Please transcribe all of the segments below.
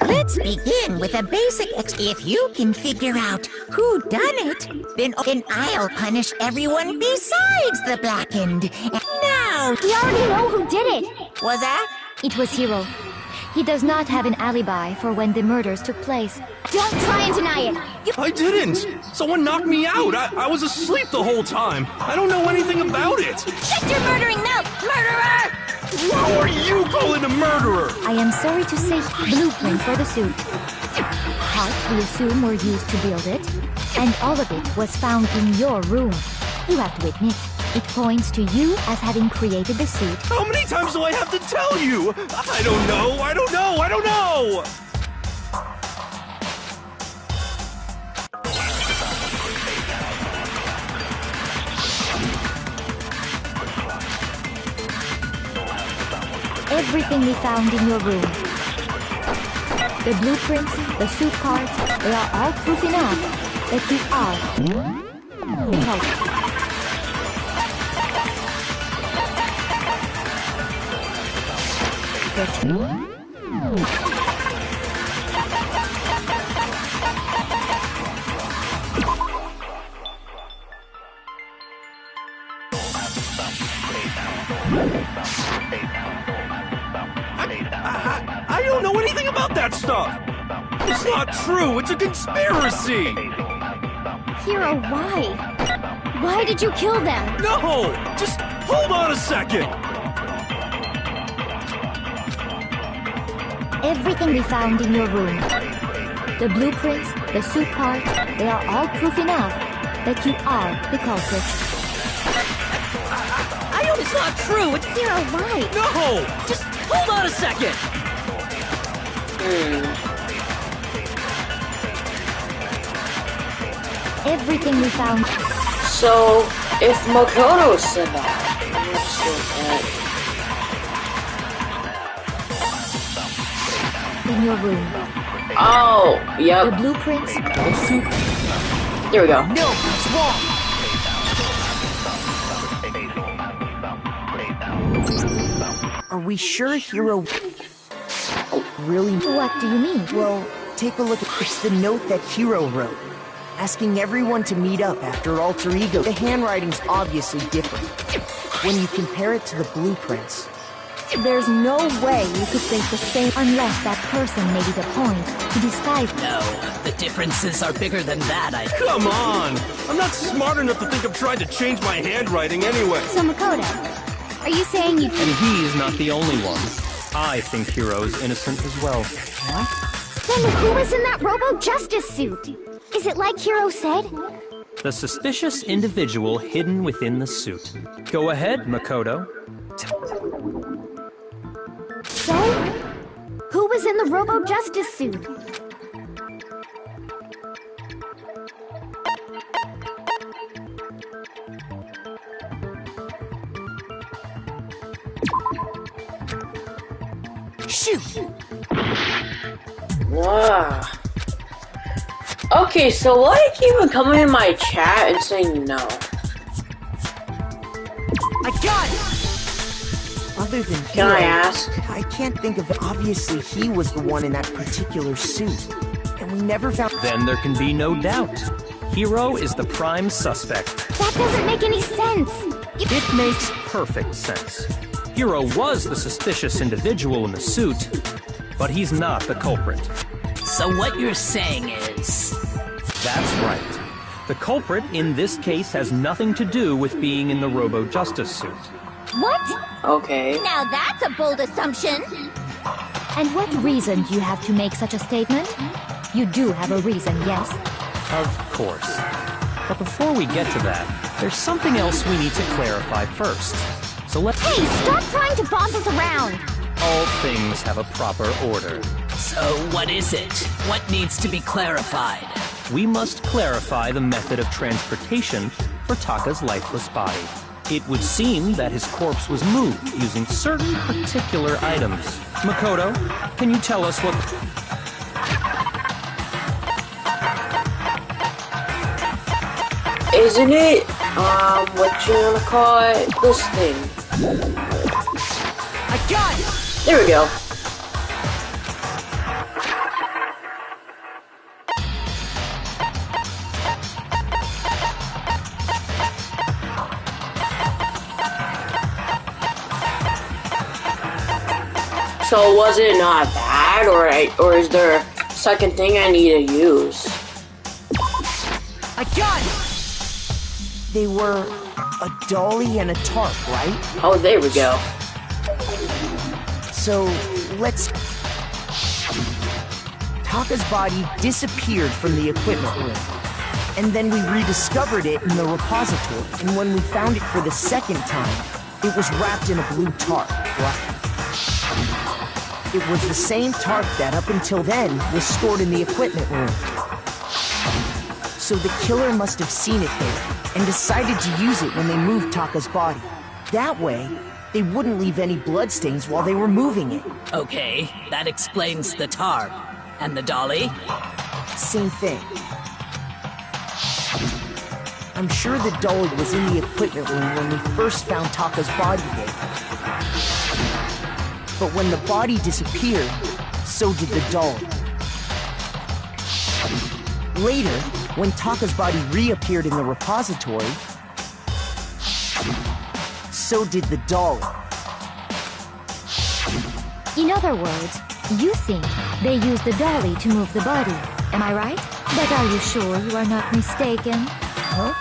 Let's begin with a basic If you can figure out who done it, then I'll punish everyone besides the blackened. Now, We already know who did it! was that? It was Hiro. He does not have an alibi for when the murders took place. Don't try and deny it! I didn't! Someone knocked me out! I was asleep the whole time! I don't know anything about it! Shut your murdering mouth, murderer! Who are you calling a murderer? I am sorry to say, blueprints for the suit. Parts we assume were used to build it, and all of it was found in your room. You have to admit, it points to you as having created the suit. How many times do I have to tell you? I don't know! I don't know! I don't know! Everything we found in your room. The blueprints, the suit parts, they are all proof enough that you are the culprit. I don't know anything about that stuff! It's not true! It's a conspiracy! Hiro, why? Why did you kill them? No! Just hold on a second! Everything we found in your room. The blueprints, the suit parts, they are all proof enough that you are the culprit. It's not true! It's Hiro, why? No! Just hold on a second! Everything we found So, if Makoto said that, in your room. oh, The yep, blueprints, the suit. there we go. No, it's wrong! Are we sure Hiro really... What do you mean? Well, take a look at it's the note that Hiro wrote, asking everyone to meet up after Alter Ego. The handwriting's obviously different when you compare it to the blueprints. There's no way you could think the same unless that person made it a point to disguise it. No, the differences are bigger than that, Come on! I'm not smart enough to think of trying to change my handwriting anyway. So Makoto, are you saying you... And he's not the only one. I think Hiro's innocent as well. What? Then who was in that Robo-Justice suit? Is it like Hiro said? The suspicious individual hidden within the suit. Go ahead, Makoto. So? Who was in the Robo-Justice suit? Shoot! Wow. Okay, so why do you keep coming in my chat and saying no? I got it! Other than Can I Hiro, ask? I can't think of it. Obviously, he was the one in that particular suit, and we never found... Then there can be no doubt. Hiro is the prime suspect. That doesn't make any sense! It makes perfect sense. Hiro was the suspicious individual in the suit, but he's not the culprit. So what you're saying is... That's right. The culprit in this case has nothing to do with being in the Robo-Justice suit. What? Okay. Now that's a bold assumption! And what reason do you have to make such a statement? You do have a reason, yes? Of course. But before we get to that, there's something else we need to clarify first. So let's... Hey, stop trying to boss us around! All things have a proper order. So what is it? What needs to be clarified? We must clarify the method of transportation for Taka's lifeless body. It would seem that his corpse was moved using certain particular items. Makoto, can you tell us what... Isn't it, what you wanna call it? This thing. I got it! There we go. So was it not bad, or is there a second thing I need to use? I got it! They were a dolly and a tarp, right? Oh, there we go. So, let's... Taka's body disappeared from the equipment room. And then we rediscovered it in the repository. And when we found it for the second time, it was wrapped in a blue tarp, right? It was the same tarp that, up until then, was stored in the equipment room. So the killer must have seen it there, and decided to use it when they moved Taka's body. That way, they wouldn't leave any bloodstains while they were moving it. Okay, that explains the tarp. And the dolly? Same thing. I'm sure the dolly was in the equipment room when we first found Taka's body there. But when the body disappeared, so did the dolly. Later, when Taka's body reappeared in the repository, so did the dolly. In other words, you think they used the dolly to move the body. Am I right? But are you sure you are not mistaken? Huh?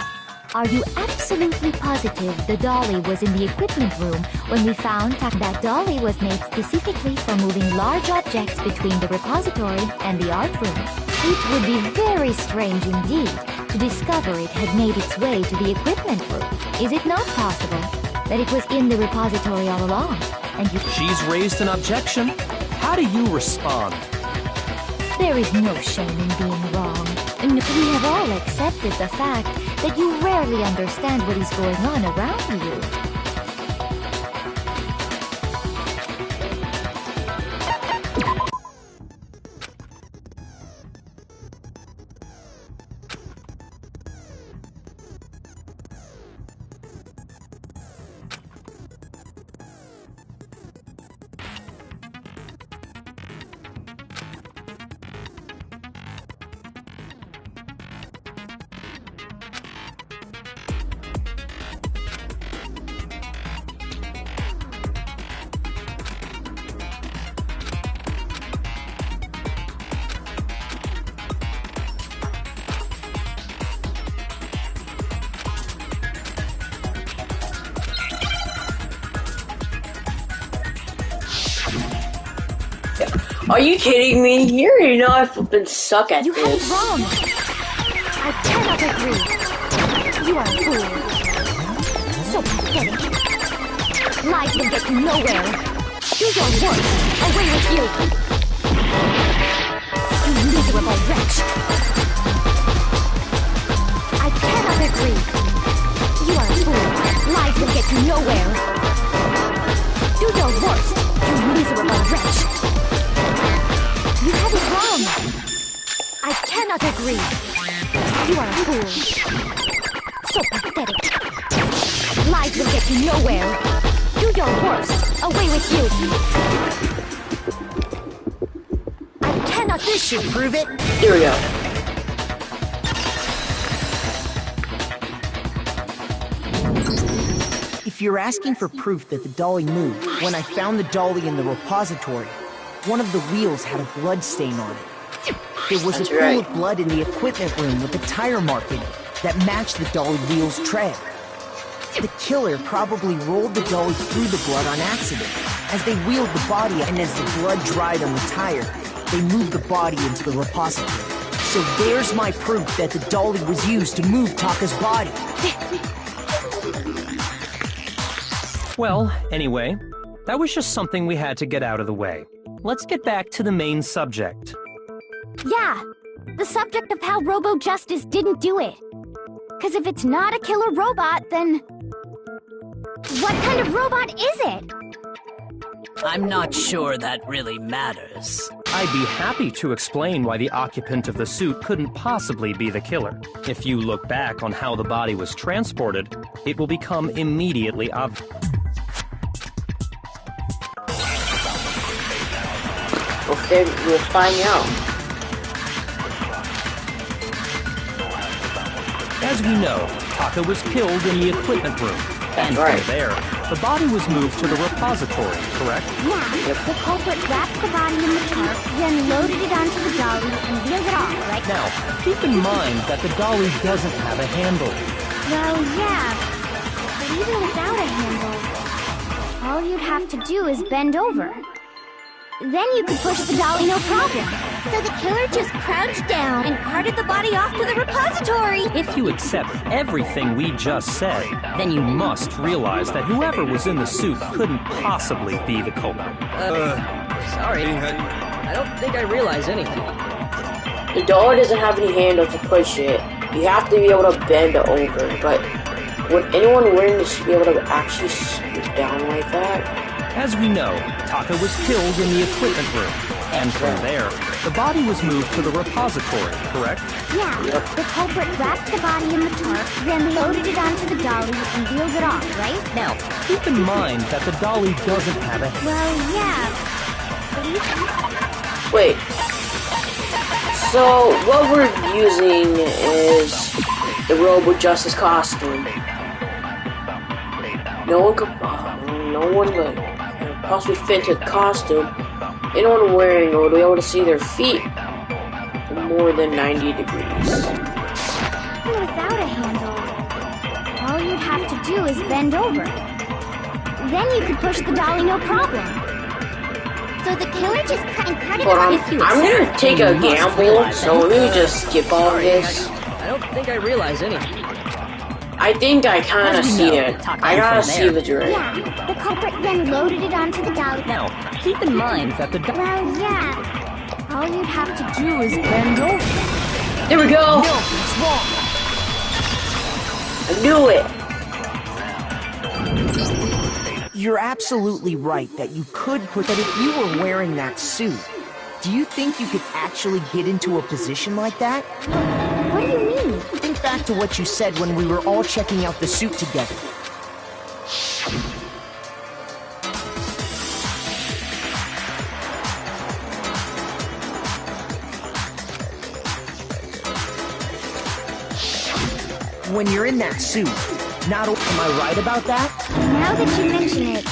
Are you absolutely positive the dolly was in the equipment room when we found that dolly was made specifically for moving large objects between the repository and the art room? It would be very strange indeed to discover it had made its way to the equipment room. Is it not possible that it was in the repository all along, and you... She's raised an objection. How do you respond? There is no shame in being wrong, and we have all accepted the fact that you rarely understand what is going on around you. Are you kidding me? You already know I flippin' suck at You have it this. wrong! I cannot agree! You are a fool! So pathetic! Lies will get you nowhere! Do your worst! Away with you! You miserable wretch! I cannot agree! You are a fool! Lies will get you nowhere! Do your worst! You miserable wretch! You have it wrong! I cannot agree! You are a fool! So pathetic! Lies will get you nowhere! Do your worst! Away with you! I cannot... This should prove it! Here we go. If you're asking for proof that the dolly moved, when I found the dolly in the repository, one of the wheels had a blood stain on it. There was That's a pool right. of blood in the equipment room with a tire mark in it that matched the dolly wheel's tread. The killer probably rolled the dolly through the blood on accident. As they wheeled the body and as the blood dried on the tire, they moved the body into the repository. So there's my proof that the dolly was used to move Taka's body. Well, anyway, that was just something we had to get out of the way. let's get back to the main subject. Yeah, the subject of how Robo Justice didn't do it. Because if it's not a killer robot, then... what kind of robot is it? I'm not sure that really matters. I'd be happy to explain why the occupant of the suit couldn't possibly be the killer. If you look back on how the body was transported, it will become immediately obvious. Okay, we'll find out. As we know, Taka was killed in the equipment room. And right. from there, the body was moved to the repository, correct? Yeah, the culprit wrapped the body in the tarp, then loaded it onto the dolly and wheeled it off, right? Now, keep in mind that the dolly doesn't have a handle. Well, yeah, but even without a handle, all you'd have to do is bend over. Then you could push the dolly no problem. So the killer just crouched down and carted the body off to the repository. If you accept everything we just said, then you must realize that whoever was in the suit couldn't possibly be the culprit. Sorry. I don't think I realize anything. The dolly doesn't have any handle to push it. You have to be able to bend it over, but would anyone wearing this be able to actually scoot down like that? As we know, Taka was killed in the equipment room, and from there, the body was moved to the repository, correct? Yeah, the culprit wrapped the body in the tarp, then loaded it onto the dolly and wheeled it off, right? Now, keep in mind that the dolly doesn't have a... Well, yeah, but Wait. So, what we're using is the Robo Justice costume. No one could possibly fit into the costume. Anyone wearing it will be able to see their feet for more than 90 degrees. even without a handle, all you'd have to do is bend over. Then you could push the dolly no problem. So the killer just cut and cut it Hold on, on. I'm gonna take a gamble, so let me just skip all of this. I don't think I realize anything. I think I kinda see it. I gotta see the direct. Yeah, the culprit then loaded it onto the dolly. Now, keep in mind that the Well, yeah. All you'd have to do is bend over. There we go! No, it's wrong. I knew it! You're absolutely right that you could put that if you were wearing that suit. Do you think you could actually get into a position like that? What do you mean? Think back to what you said when we were all checking out the suit together. When you're in that suit, am I right about that? Now that you mention it,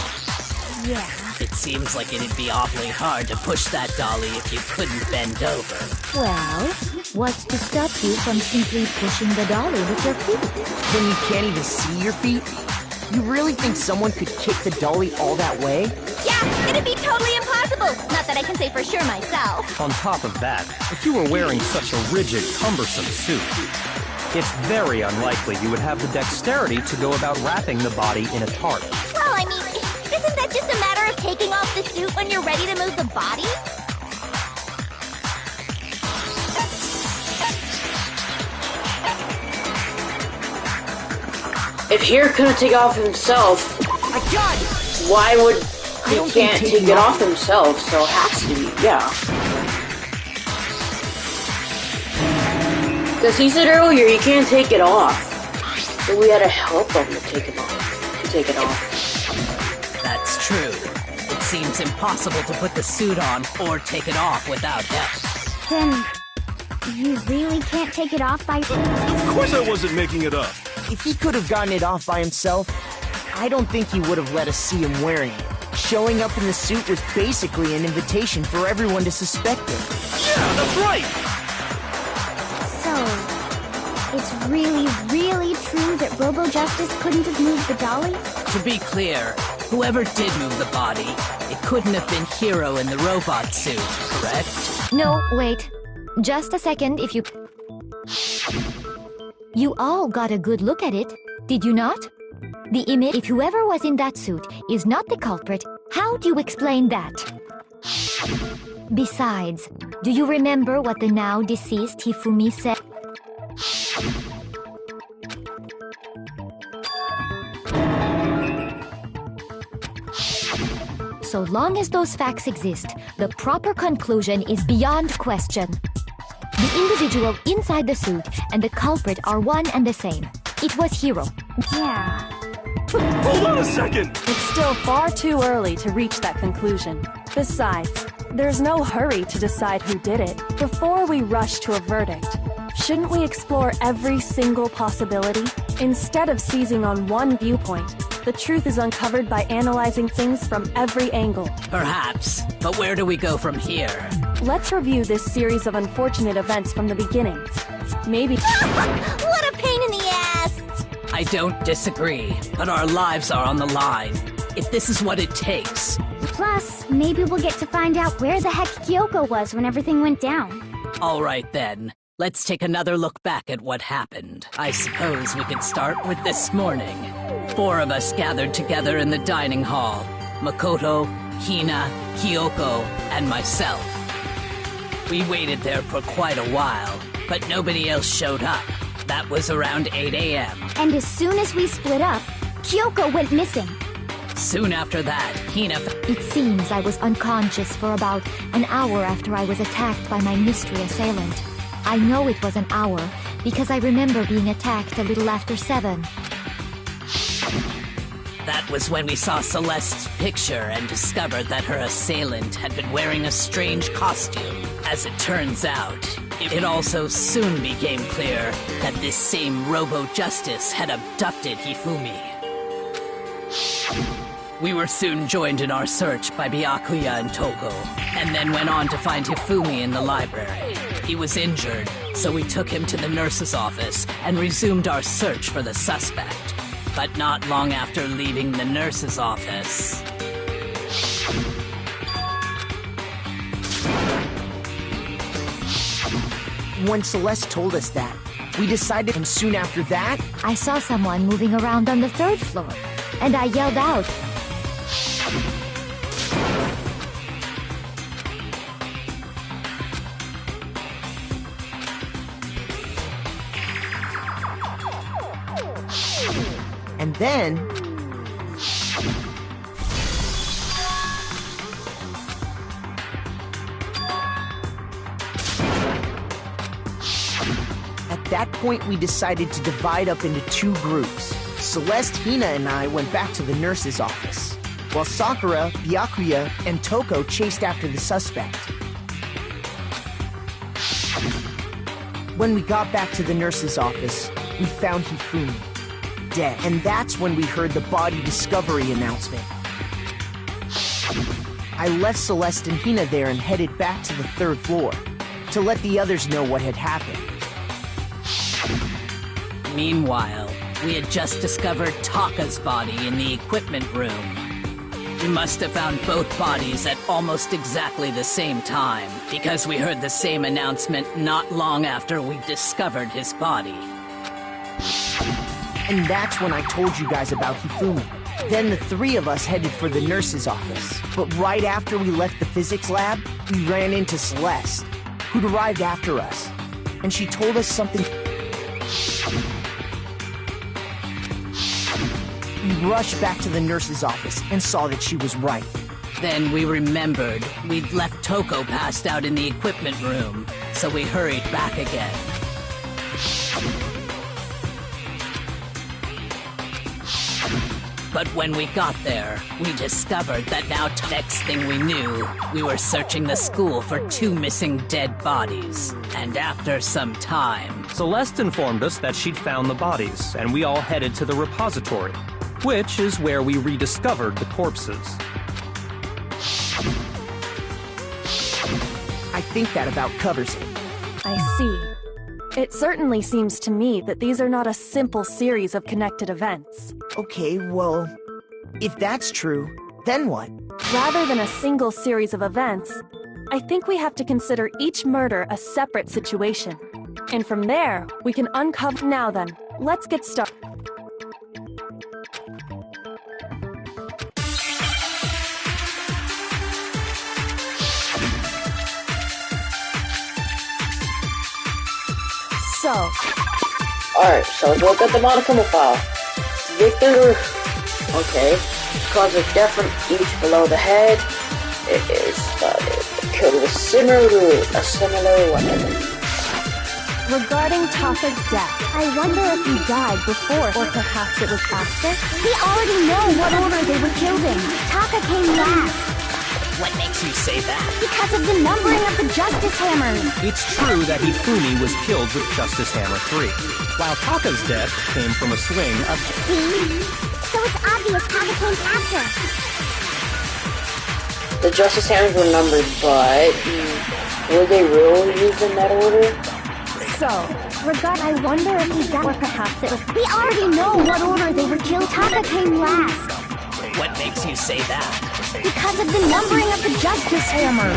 yeah. It seems like it'd be awfully hard to push that dolly if you couldn't bend over. Well, what's to stop you from simply pushing the dolly with your feet? When you can't even see your feet? You really think someone could kick the dolly all that way? Yeah, it'd be totally impossible. Not that I can say for sure myself. On top of that, if you were wearing such a rigid, cumbersome suit, it's very unlikely you would have the dexterity to go about wrapping the body in a tarp. Well, I mean, isn't that just a matter of taking off the suit when you're ready to move the body? If Here couldn't take it off himself, I got it! why would I he don't think can't take taking it off- off himself? So it has to be, yeah. Because he said earlier he can't take it off. So we had to help him to take it off. That's true. It seems impossible to put the suit on or take it off without help. Then, you really can't take it off by... Of course I wasn't making it up. If he could have gotten it off by himself, I don't think he would have let us see him wearing it. Showing up in the suit was basically an invitation for everyone to suspect him. Yeah, that's right. So, it's really, really true that Robo Justice couldn't have moved the dolly? To be clear, whoever did move the body, it couldn't have been Hero in the robot suit, correct? No, wait. Just a second, if you... You all got a good look at it, did you not? The image, if whoever was in that suit is not the culprit, how do you explain that? Besides, do you remember what the now deceased Hifumi said? So long as those facts exist, the proper conclusion is beyond question. The individual inside the suit and the culprit are one and the same. It was Hiro. Yeah. Hold on a second! It's still far too early to reach that conclusion. Besides, there's no hurry to decide who did it before we rush to a verdict. Shouldn't we explore every single possibility? Instead of seizing on one viewpoint, the truth is uncovered by analyzing things from every angle. Perhaps, but where do we go from here? Let's review this series of unfortunate events from the beginning. Maybe... What a pain in the ass! I don't disagree, but our lives are on the line. If this is what it takes. Plus, maybe we'll get to find out where the heck Kyoko was when everything went down. All right then, let's take another look back at what happened. I suppose we could start with this morning. 4 of us gathered together in the dining hall. Makoto, Hina, Kyoko, and myself. We waited there for quite a while, but nobody else showed up. That was around 8 a.m. And as soon as we split up, Kyoko went missing. Soon after that, Hina... It seems I was unconscious for about an hour after I was attacked by my mystery assailant. I know it was an hour because I remember being attacked a little after 7. That was when we saw Celeste's picture and discovered that her assailant had been wearing a strange costume. As it turns out, it also soon became clear that this same Robo-Justice had abducted Hifumi. We were soon joined in our search by Byakuya and Toko, and then went on to find Hifumi in the library. He was injured, so we took him to the nurse's office and resumed our search for the suspect. But not long after leaving the nurse's office... When Celeste told us that, we decided, and soon after that... I saw someone moving around on the 3rd floor, and I yelled out. And then... At that point, we decided to divide up into 2 groups. Celeste, Hina, and I went back to the nurse's office, while Sakura, Byakuya, and Toko chased after the suspect. When we got back to the nurse's office, we found Hifumi dead. And that's when we heard the body discovery announcement. I left Celeste and Hina there and headed back to the 3rd floor to let the others know what had happened. Meanwhile, we had just discovered Taka's body in the equipment room. We must have found both bodies at almost exactly the same time, because we heard the same announcement not long after we discovered his body. And that's when I told you guys about Hifumi. Then the 3 of us headed for the nurse's office. But right after we left the physics lab, we ran into Celeste, who'd arrived after us. And she told us something... We rushed back to the nurse's office and saw that she was right. Then we remembered we'd left Toko passed out in the equipment room, so we hurried back again. But when we got there, we discovered that now next thing we knew, we were searching the school for 2 missing dead bodies. And after some time... Celeste informed us that she'd found the bodies, and we all headed to the repository, which is where we rediscovered the corpses. I think that about covers it. I see. It certainly seems to me that these are not a simple series of connected events. Okay, well, if that's true, then what? Rather than a single series of events, I think we have to consider each murder a separate situation. And from there, we can uncover... Now then, let's get started. So, Alright, so let's look at the Monokuma file. Victor, okay, cause of death from each below the head. It is killed with a similar weapon. regarding Taka's death, I wonder if he died before or perhaps it was after? We already know what order they were killed in. Taka came last. What makes you say that? Because of the numbering of the Justice Hammers. It's true that Hifumi was killed with Justice Hammer 3, while Taka's death came from a swing of... See? So it's obvious Taka came after. The Justice Hammers were numbered, but were they really used in that order? So, I wonder if he died or perhaps it was... We already know what order they were killed. Taka came last. What makes you say that? Because of the numbering of the Justice Hammers.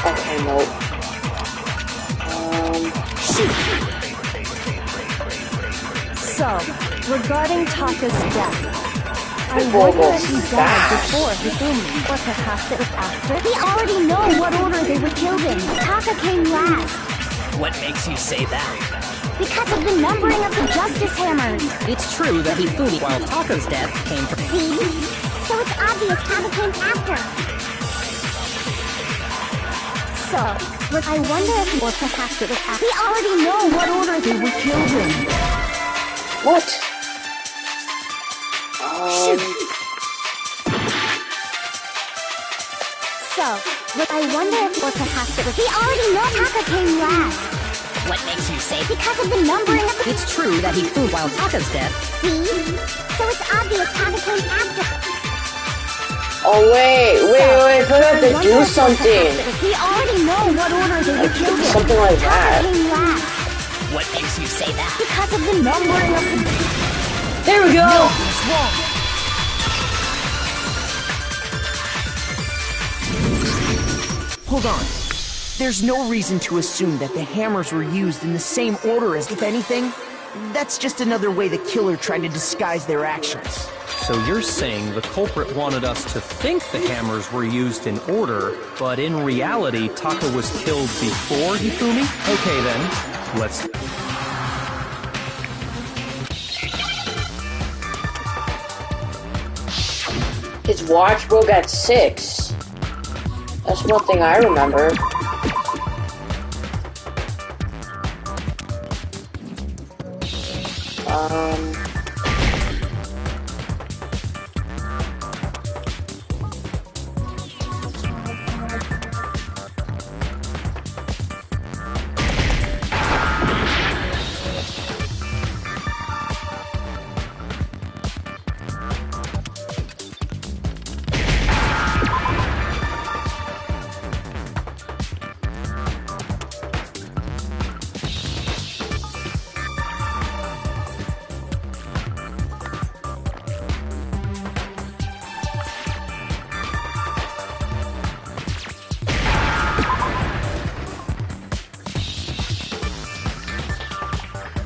Okay, nope. Shoot. So, regarding Taka's death, I wonder if he died before Hifumi, or perhaps it was after? We already know what order they were killed in. Taka came last. What makes you say that? Because of the numbering of the Justice Hammers. It's true that Hifumi, while Taka's death came from... See? So it's obvious Taka came after. So, I wonder if... Or perhaps it was after. We already know what order they were killed in. What? Shoot. So, I wonder if... Or perhaps it was... We already know Taka came last. What makes you say... Because of the numbering of the... It's true that Hifumi, while Taka's death... See? So it's obvious Taka came after. Oh wait, I forgot to do something. We already know what order they were killed in. Something like that. Taka came last. What makes you say that? Because of the numbering of the... There we go! No, it's wrong. Hold on. There's no reason to assume that the hammers were used in the same order as, if anything, that's just another way the killer tried to disguise their actions. So you're saying the culprit wanted us to think the hammers were used in order, but in reality, Taka was killed before Hifumi? Okay then, let's... His watch broke at 6. That's one thing I remember.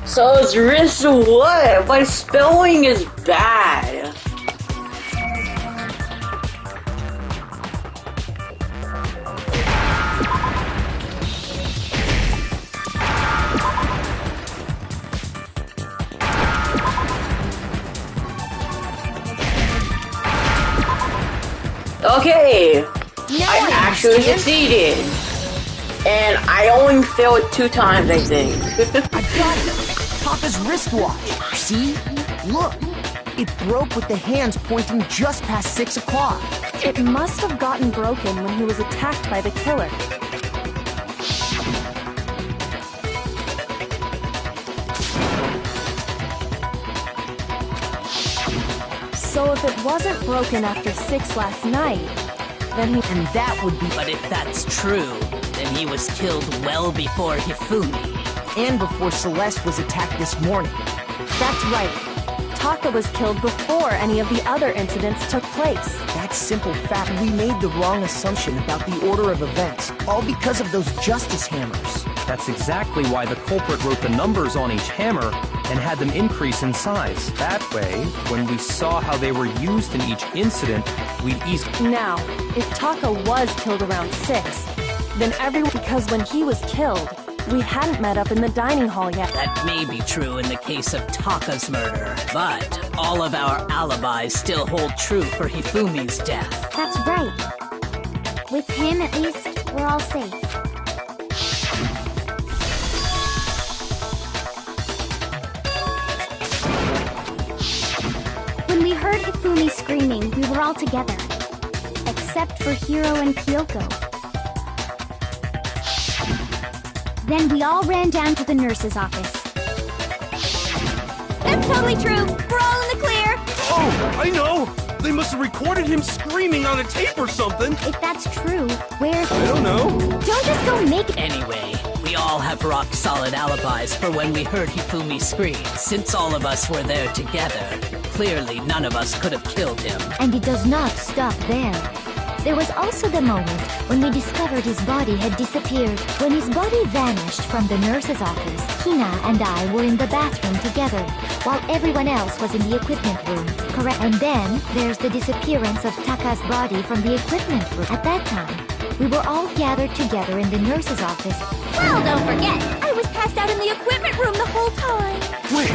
So his wrist what? My spelling is bad. Okay, I actually succeeded. And I only failed 2 times, I think. I got it! Taka's wristwatch. See? Look! It broke with the hands pointing just past 6 o'clock. it must have gotten broken when he was attacked by the killer. So if it wasn't broken after 6 last night, then he... And that would be... But if that's true, then he was killed well before Hifumi. And before Celeste was attacked this morning. That's right. Taka was killed before any of the other incidents took place. That simple fact, we made the wrong assumption about the order of events, all because of those justice hammers. That's exactly why the culprit wrote the numbers on each hammer and had them increase in size. That way, when we saw how they were used in each incident, we'd easily... Now, if Taka was killed around 6, then everyone... Because when he was killed, We hadn't met up in the dining hall yet. That may be true in the case of Taka's murder, but all of our alibis still hold true for Hifumi's death. That's right. With him, at least, we're all safe. When we heard Hifumi screaming, we were all together. Except for Hiro and Kyoko. Then we all ran down to the nurse's office. That's totally true! We're all in the clear! Oh, I know! They must have recorded him screaming on a tape or something! If that's true, where... I don't know. Don't just go make it... Anyway, we all have rock-solid alibis for when we heard Hifumi scream. Since all of us were there together, clearly none of us could have killed him. And it does not stop there. There was also the moment when we discovered his body had disappeared. When his body vanished from the nurse's office, Hina and I were in the bathroom together, while everyone else was in the equipment room. Correct. And then there's the disappearance of Taka's body from the equipment room. At that time, we were all gathered together in the nurse's office. Well, don't forget, I was passed out in the equipment room the whole time. Wait,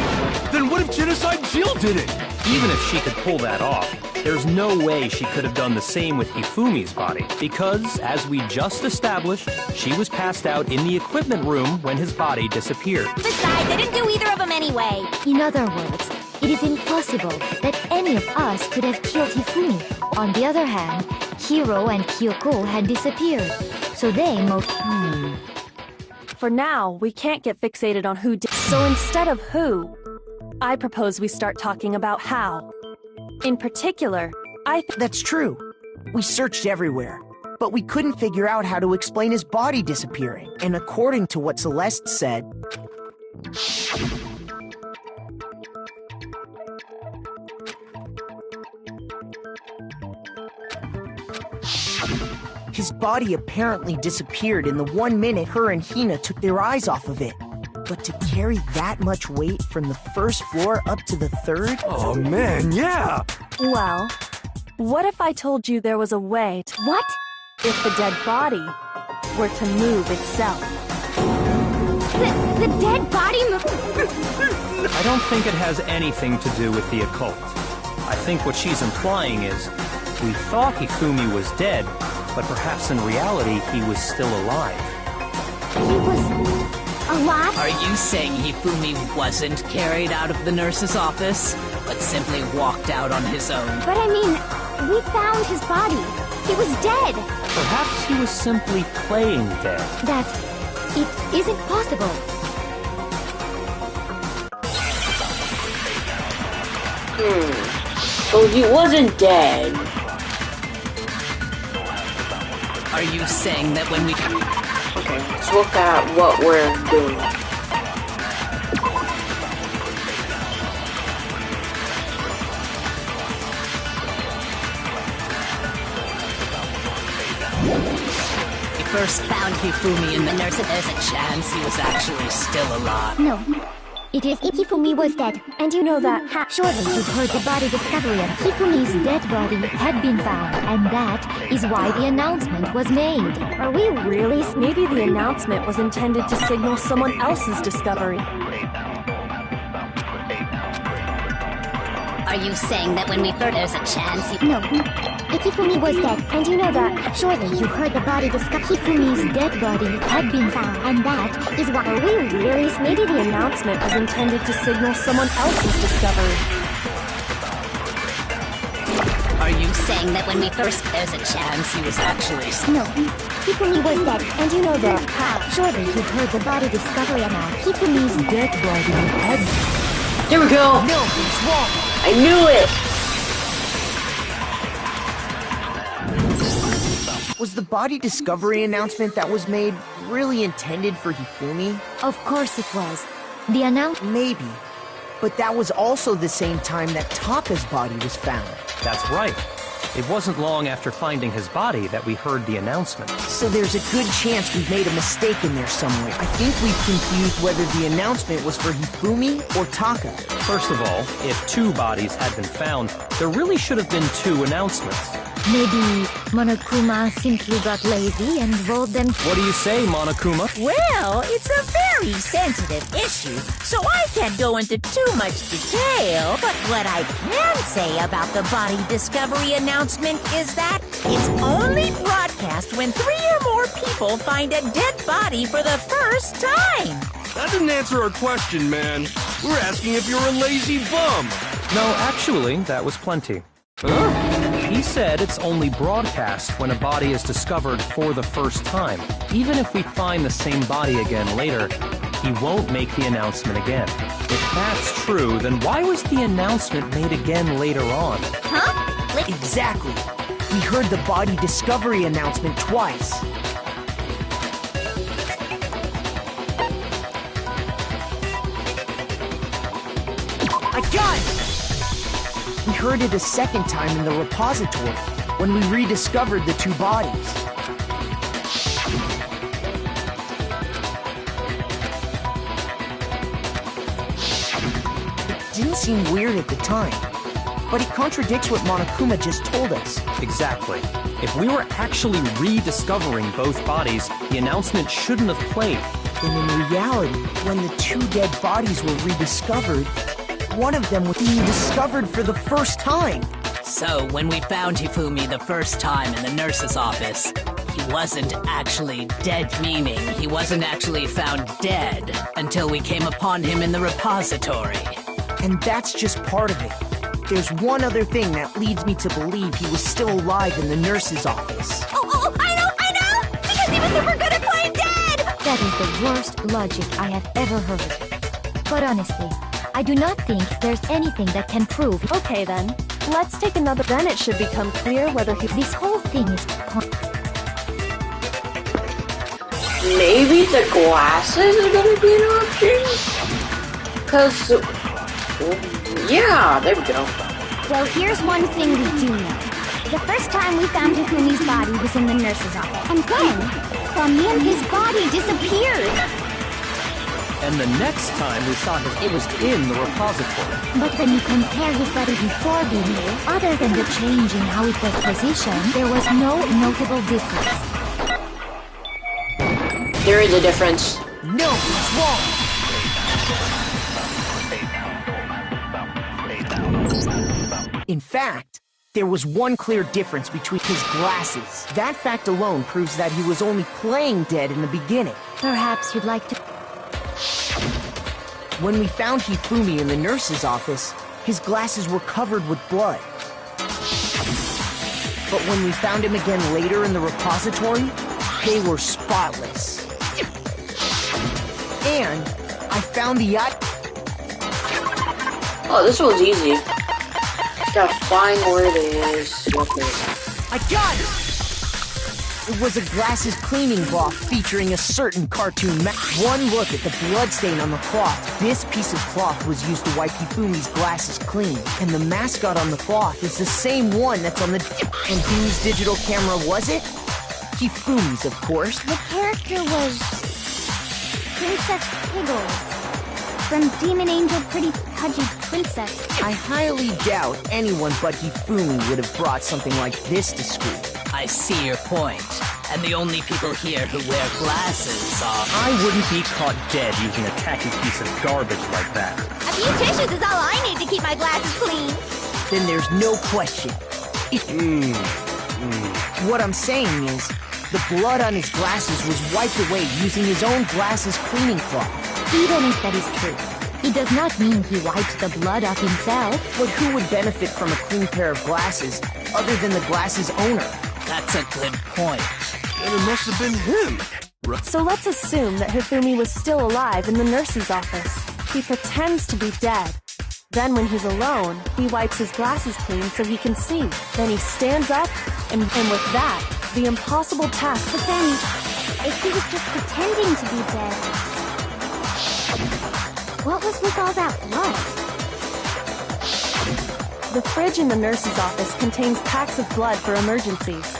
then what if Genocide Jill did it? Even if she could pull that off, there's no way she could have done the same with Hifumi's body, because, as we just established, she was passed out in the equipment room when his body disappeared. Besides, I didn't do either of them anyway. In other words, it is impossible that any of us could have killed Hifumi. On the other hand, Hiro and Kyoko had disappeared, so they most... For now, we can't get fixated on who did. So instead of who, I propose we start talking about how. In particular, That's true. We searched everywhere, but we couldn't figure out how to explain his body disappearing. And according to what Celeste said... his body apparently disappeared in the 1 minute her and Hina took their eyes off of it. But to carry that much weight from the first floor up to the third? Oh man, yeah! well, what if I told you there was a way to... What? If the dead body were to move itself? The dead body I don't think it has anything to do with the occult. I think what she's implying is, we thought Hifumi was dead, but perhaps in reality he was still alive. He was... alive? Are you saying Hifumi wasn't carried out of the nurse's office, but simply walked out on his own? But I mean, we found his body. He was dead. Perhaps he was simply playing dead. That... it isn't possible. So he wasn't dead. Are you saying that when we... Okay, let's look at what we're doing. We first found Hifumi in the nurse, there's a chance he was actually still alive. No. It is Hifumi was dead. And you know that Surely you've heard the body discovery of Hifumi's dead body had been found, and that is why the announcement was made. Are we really? Maybe the announcement was intended to signal someone else's discovery. Are you saying that when we first... there's a chance he... No. Hifumi was dead. And you know that Surely you heard the body discovery. Hifumi's dead body had been found, and that is why... Are we really? Maybe the announcement was intended to signal someone else's discovery. Are you saying that when we first... there's a chance he was actually... No. Hifumi was dead. And you know that Surely you've heard the body discovery about Hifumi's dead body had... There we go! No, it's wrong! I knew it! Was the body discovery announcement that was made really intended for Hifumi? Of course it was. The announcement... Maybe. But that was also the same time that Taka's body was found. That's right. It wasn't long after finding his body that we heard the announcement. So there's a good chance we've made a mistake in there somewhere. I think we've confused whether the announcement was for Hifumi or Taka. First of all, if 2 bodies had been found, there really should have been 2 announcements. Maybe Monokuma simply got lazy and rolled them. What do you say, Monokuma? Well, it's a very sensitive issue, so I can't go into too much detail. But what I can say about the body discovery announcement is that it's only broadcast when 3 or more people find a dead body for the first time. That didn't answer our question, man. We're asking if you're a lazy bum. No, actually, that was plenty. He said it's only broadcast when a body is discovered for the first time. Even if we find the same body again later, he won't make the announcement again. If that's true, then why was the announcement made again later on? Huh? Exactly. We heard the body discovery announcement twice. I got it! We heard it a second time in the repository, when we rediscovered the 2 bodies. It didn't seem weird at the time, but it contradicts what Monokuma just told us. Exactly. If we were actually rediscovering both bodies, the announcement shouldn't have played. And in reality, when the 2 dead bodies were rediscovered, one of them was being discovered for the first time. So, when we found Hifumi the first time in the nurse's office, he wasn't actually dead, meaning he wasn't actually found dead until we came upon him in the repository. And that's just part of it. There's one other thing that leads me to believe he was still alive in the nurse's office. Oh, I know! Because he was super good at playing dead! That is the worst logic I have ever heard. But honestly, I do not think there's anything that can prove. Okay then, let's take another. Then it should become clear whether he. This whole thing is. Maybe the glasses are gonna be an option? Cause, yeah, there we go. Well, here's one thing we do know. The first time we found Hifumi's body was in the nurse's office. And then, from him, his body disappeared. And the next time we saw him, it was in the repository. But when you compare his body before being here, other than the change in how it was positioned, there was no notable difference. There is a difference. No, he's wrong! In fact, there was one clear difference between his glasses. That fact alone proves that he was only playing dead in the beginning. Perhaps you'd like to... When we found Hifumi in the nurse's office, his glasses were covered with blood. But when we found him again later in the repository, they were spotless. And I found the Oh, this one's easy. Just gotta find where it is. I got it! It was a glasses cleaning cloth featuring a certain cartoon One look at the bloodstain on the cloth. This piece of cloth was used to wipe Hifumi's glasses clean. And the mascot on the cloth is the same one that's on the... And whose digital camera was it? Hifumi's, of course. The character was... Princess Piggles. From Demon Angel Pretty Pudgy Princess. I highly doubt anyone but Hifumi would have brought something like this to school. I see your point. And the only people here who wear glasses are... I wouldn't be caught dead using a tacky piece of garbage like that. A few tissues is all I need to keep my glasses clean. Then there's no question. What I'm saying is, the blood on his glasses was wiped away using his own glasses cleaning cloth. Even if that is true, it does not mean he wiped the blood off himself. But who would benefit from a clean pair of glasses other than the glasses owner? That's a good point. And it must have been him. So let's assume that Hifumi was still alive in the nurse's office. He pretends to be dead. Then when he's alone, he wipes his glasses clean so he can see. Then he stands up, and with that, the impossible task. But then, if he was just pretending to be dead, what was with all that blood? The fridge in the nurse's office contains packs of blood for emergencies.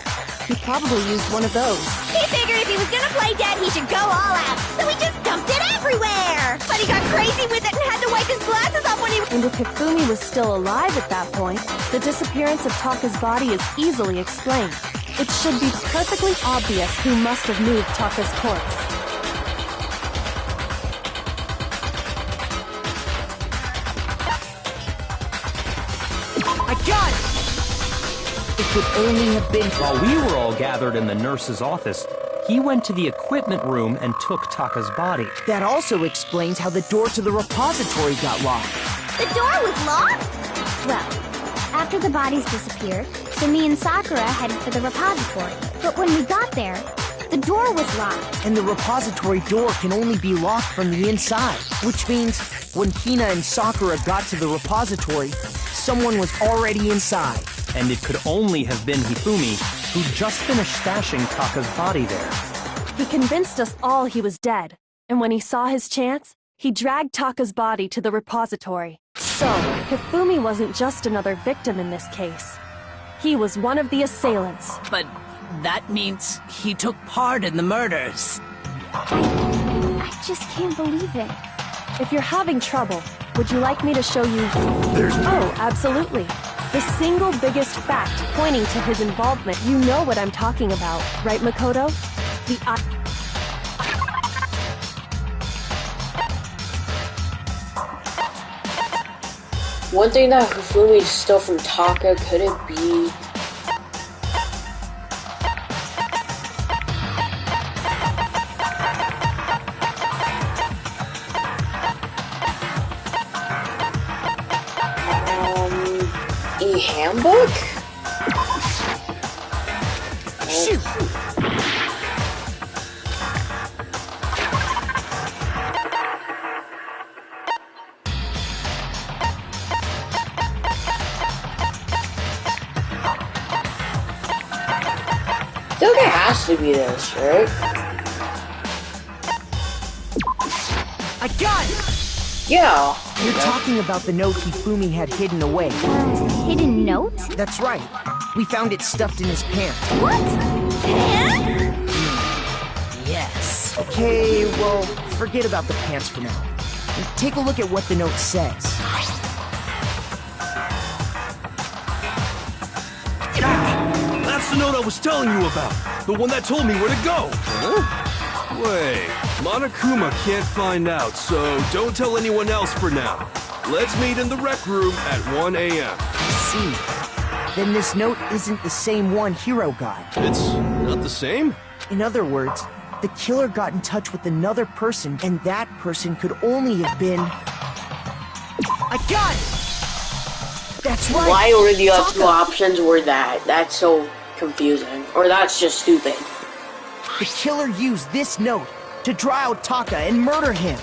He probably used one of those. He figured if he was gonna play dead, he should go all out, so he just dumped it everywhere! But he got crazy with it and had to wipe his glasses off when he... And if Hifumi was still alive at that point, the disappearance of Taka's body is easily explained. It should be perfectly obvious who must have moved Taka's corpse. I got it! It could only have been... While we were all gathered in the nurse's office, he went to the equipment room and took Taka's body. That also explains how the door to the repository got locked. The door was locked? Well, after the bodies disappeared, so me and Sakura headed for the repository. But when we got there, the door was locked. And the repository door can only be locked from the inside, which means when Hina and Sakura got to the repository, someone was already inside. And it could only have been Hifumi, who'd just finished stashing Taka's body there. He convinced us all he was dead, and when he saw his chance, he dragged Taka's body to the repository. So, Hifumi wasn't just another victim in this case. He was one of the assailants. But that means he took part in the murders. I just can't believe it. If you're having trouble, would you like me to show you... Oh, absolutely. The single biggest fact pointing to his involvement. You know what I'm talking about, right, Makoto? One thing that Hifumi stole from Taka, could it be... handbook? Shoot! I feel like it has to be this, right? I got it! Yeah. You're talking about the note Hifumi had hidden away. Hidden note? That's right. We found it stuffed in his pants. What? Pants? Yes. Okay, well, forget about the pants for now. Take a look at what the note says. That's the note I was telling you about. The one that told me where to go. Huh? Wait, Monokuma can't find out, so don't tell anyone else for now. Let's meet in the rec room at 1 a.m. See. Then this note isn't the same one Hiro got. It's not the same? In other words, the killer got in touch with another person, and that person could only have been... I got it! That's right! Why were the other Taka. two options were that? That's so confusing. Or that's just stupid. The killer used this note to draw out Taka and murder him.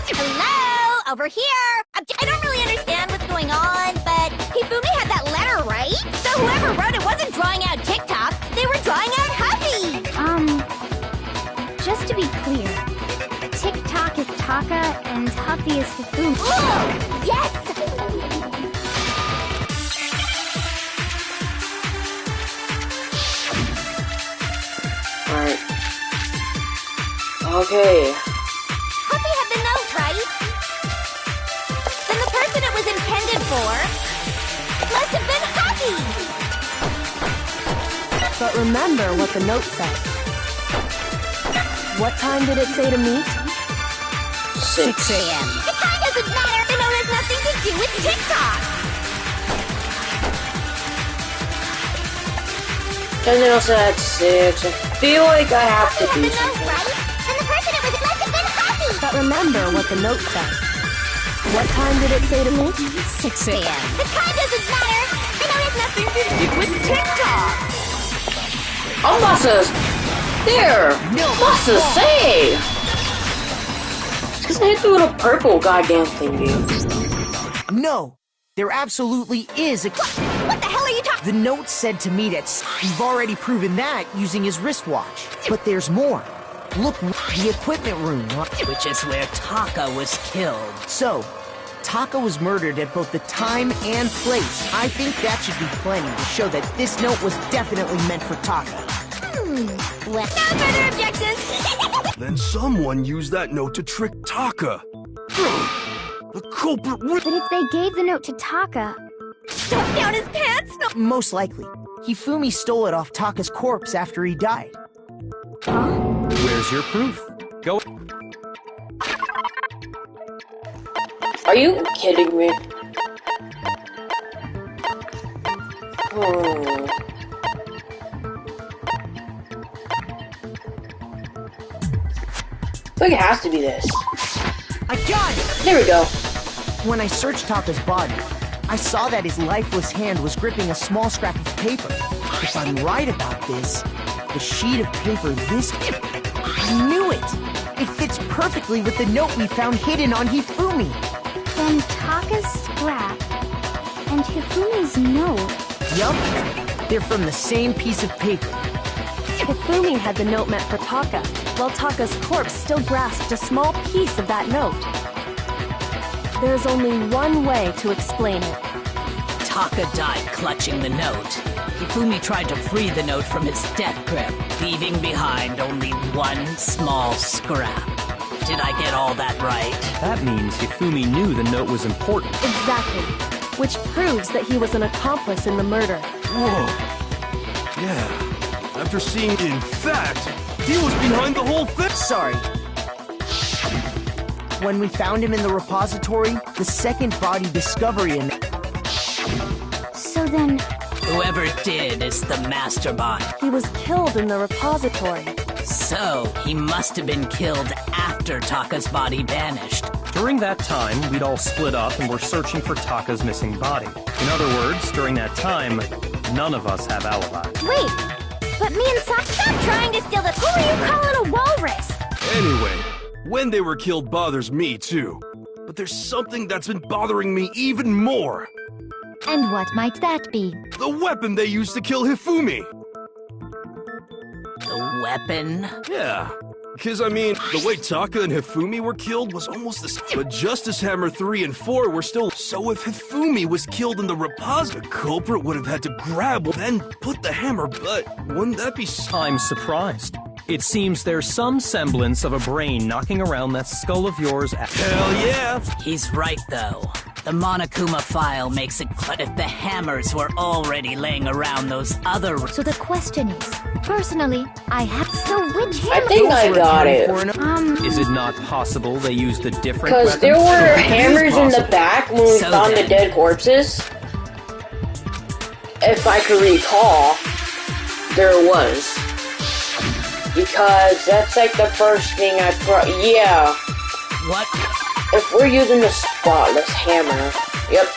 Hello? Over here? I don't really understand what's going on, but Hifumi had that letter, right? So whoever wrote it wasn't drawing out TikTok, they were drawing out Huffy! Just to be clear, TikTok is Taka and Huffy is Hifumi. Oh, yes! Alright. Okay. Huffy had the note, right? Then the person it was intended for must have been Huffy! But remember what the note said. What time did it say to meet? 6 a.m. The time doesn't matter! The note has nothing to do with TikTok! And then also at 6. I feel like I have to Huffy do had the note, something. right? Then the person it was must have been Huffy! But remember what the note said. What time did it say to meet? 6 a.m. The time doesn't matter! The note has nothing to do with TikTok! Oh, Masa! There! Masa, say! It's because I hit the little purple goddamn thingy. No, there absolutely is a... What the hell are you talking? The note said to meet at... You've already proven that using his wristwatch. But there's more. Look, the equipment room. Which is where Taka was killed. So, Taka was murdered at both the time and place. I think that should be plenty to show that this note was definitely meant for Taka. Well, no further objections! Then someone used that note to trick Taka. The culprit would... But if they gave the note to Taka... Stuffed down his pants? No. Most likely, Hifumi stole it off Taka's corpse after he died. Where's your proof? Go. Are you kidding me? I think it has to be this. I got it! There we go. When I searched Taka's body, I saw that his lifeless hand was gripping a small scrap of paper. If I'm right about this, the sheet of paper this... I knew it! It fits perfectly with the note we found hidden on Hifumi. Then Taka's scrap and Hifumi's note. Yup, they're from the same piece of paper. Hifumi had the note meant for Taka, while Taka's corpse still grasped a small piece of that note. There's only one way to explain it. Taka died clutching the note. Hifumi tried to free the note from its death grip, leaving behind only one small scrap. Did I get all that right? That means Hifumi knew the note was important. Exactly. Which proves that he was an accomplice in the murder. Whoa. Yeah. After seeing, in fact, he was behind the whole thing. Sorry. When we found him in the repository, the second body discovery in... So then... Whoever did is the mastermind. He was killed in the repository. So, he must have been killed after Taka's body vanished. During that time, we'd all split up and were searching for Taka's missing body. In other words, during that time, none of us have alibis. Wait! But me and Saki... Stop trying to steal the... Who are you calling a walrus? Anyway, when they were killed bothers me too. But there's something that's been bothering me even more. And what might that be? The weapon they used to kill Hifumi. The weapon? Yeah. Because, I mean, the way Taka and Hifumi were killed was almost the same. But Justice Hammer 3 and 4 were still... So if Hifumi was killed in the repository, the culprit would have had to grab, then put the hammer, but wouldn't that be... I'm surprised. It seems there's some semblance of a brain knocking around that skull of yours. Hell yeah! He's right, though. The Monokuma file makes it clear if the hammers were already laying around those other... So the question is, personally, I have... So which hammer... I think I got it. Is it not possible they used a different Because weapon? there were hammers in the back when we So found then- the dead corpses. If I could recall, there was. Because that's like the first thing I yeah. What? If we're using the spotless hammer, yep.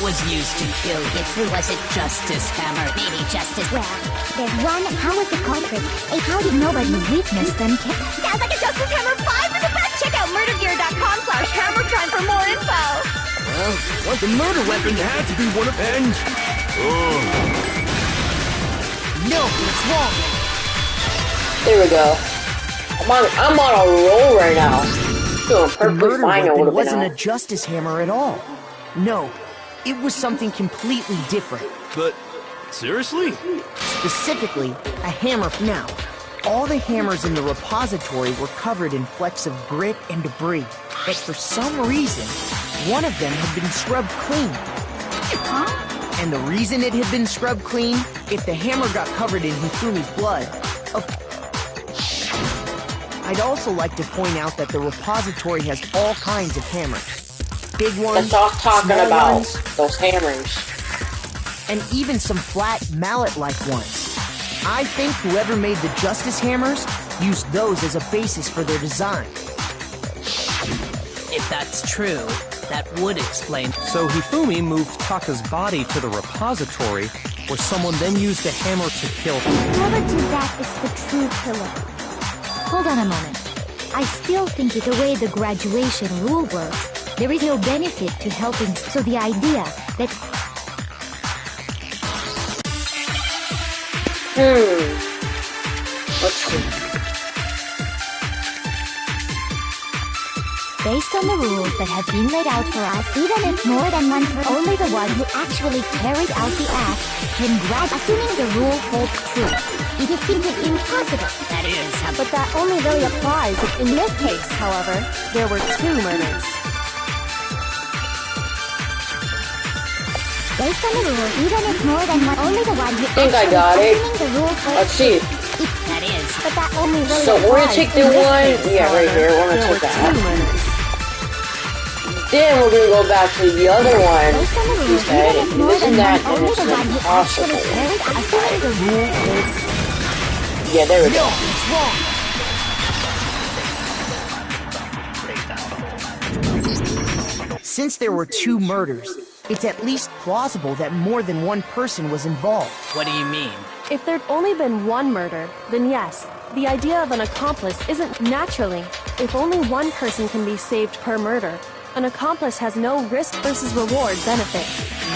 Was used to kill Hifumi. Was it Justice Hammer? Maybe Justice... Well, there's one. How was the culprit? How did nobody witness them kill? Sounds like a Justice Hammer 5 in the back. Check out murdergear.com/hammercrime for more info. Well, the murder weapon had to be one of... And... No, it's wrong. There we go. I'm on a roll right now. Doing The perfectly murder fine. I weapon would have wasn't been a justice hammer at all. No, it was something completely different. But, seriously? Specifically, a hammer. Now, all the hammers in the repository were covered in flecks of grit and debris. But for some reason, one of them had been scrubbed clean. Huh? And the reason it had been scrubbed clean, if the hammer got covered in Hifumi's blood, I'd also like to point out that the repository has all kinds of hammers. Big ones, That's all I'm talking small about. ones, Those hammers. and even some flat mallet-like ones. I think whoever made the Justice Hammers used those as a basis for their design. If that's true, that would explain... So Hifumi moved Taka's body to the repository, where someone then used a hammer to kill him. Whoever did that is the true killer. Hold on a moment. I still think that the way the graduation rule works, there is no benefit to helping. So the idea that... Let's see. Based on the rules that have been laid out for us, even if more than one person, only the one who actually carried out the act can grab, assuming the rule holds true. It is simply impossible. That is, But that only really applies if, in this case, however, there were 2 murders. Based on the rule, even if more than one, only the one who think I got it. the rule Let's see. that is. But that only really So we're gonna applies take in the this one. case, Yeah, right however, here. We're gonna there were take 2 that. murders. Then we're gonna go back to the other one. Based on the He rule, said, even if more isn't than that one, only the one who actually impossible? carried out the rule is... Yeah, there we go. No, it's wrong. Since there were 2 murders, it's at least plausible that more than one person was involved. What do you mean? If there'd only been 1 murder, then yes, the idea of an accomplice isn't naturally. If only 1 person can be saved per murder, an accomplice has no risk versus reward benefit.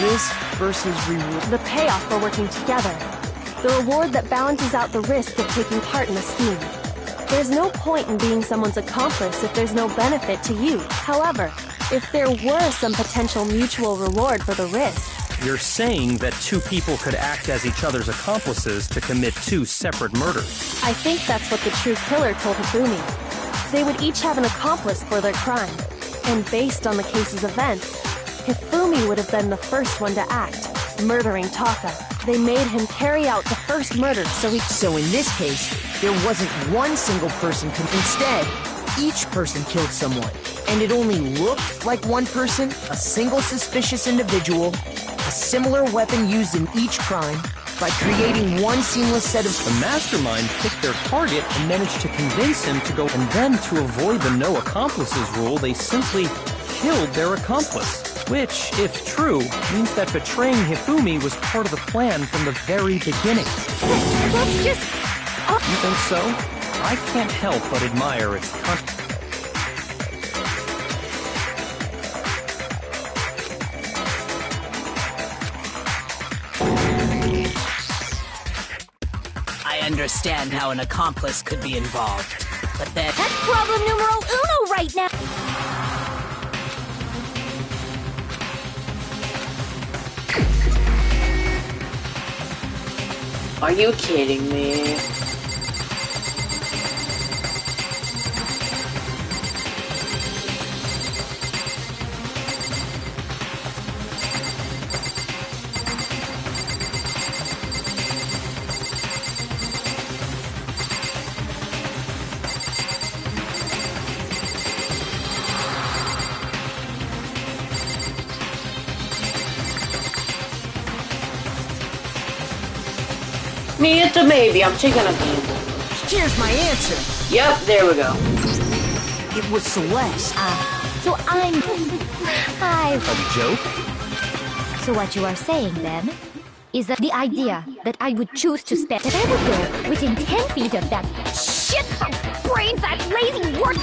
Risk versus reward. The payoff for working together. The reward that balances out the risk of taking part in a scheme. There's no point in being someone's accomplice if there's no benefit to you. However, if there were some potential mutual reward for the risk, You're saying that 2 people could act as each other's accomplices to commit 2 separate murders. I think that's what the true killer told Hifumi. They would each have an accomplice for their crime. And based on the case's events, Hifumi would have been the first one to act, murdering Taka. They made him carry out the first murder so he... So in this case, there wasn't one single person. Instead, each person killed someone. And it only looked like one person, a single suspicious individual, a similar weapon used in each crime, by creating one seamless set of... The mastermind picked their target and managed to convince him to go, and then to avoid the no accomplices rule, they simply killed their accomplice. Which, if true, means that betraying Hifumi was part of the plan from the very beginning. That's just... You think so? I can't help but admire its I understand how an accomplice could be involved, but then... That's problem numero uno right now. Are you kidding me? Me, it's a maybe. I'm taking a gamble. Here's my answer. Yep, there we go. It was Celeste. So I'm... I've... a joke? So what you are saying, then, is that the idea that I would choose to spend... That I would go within 10 feet of that... Shit, brains, that lazy work.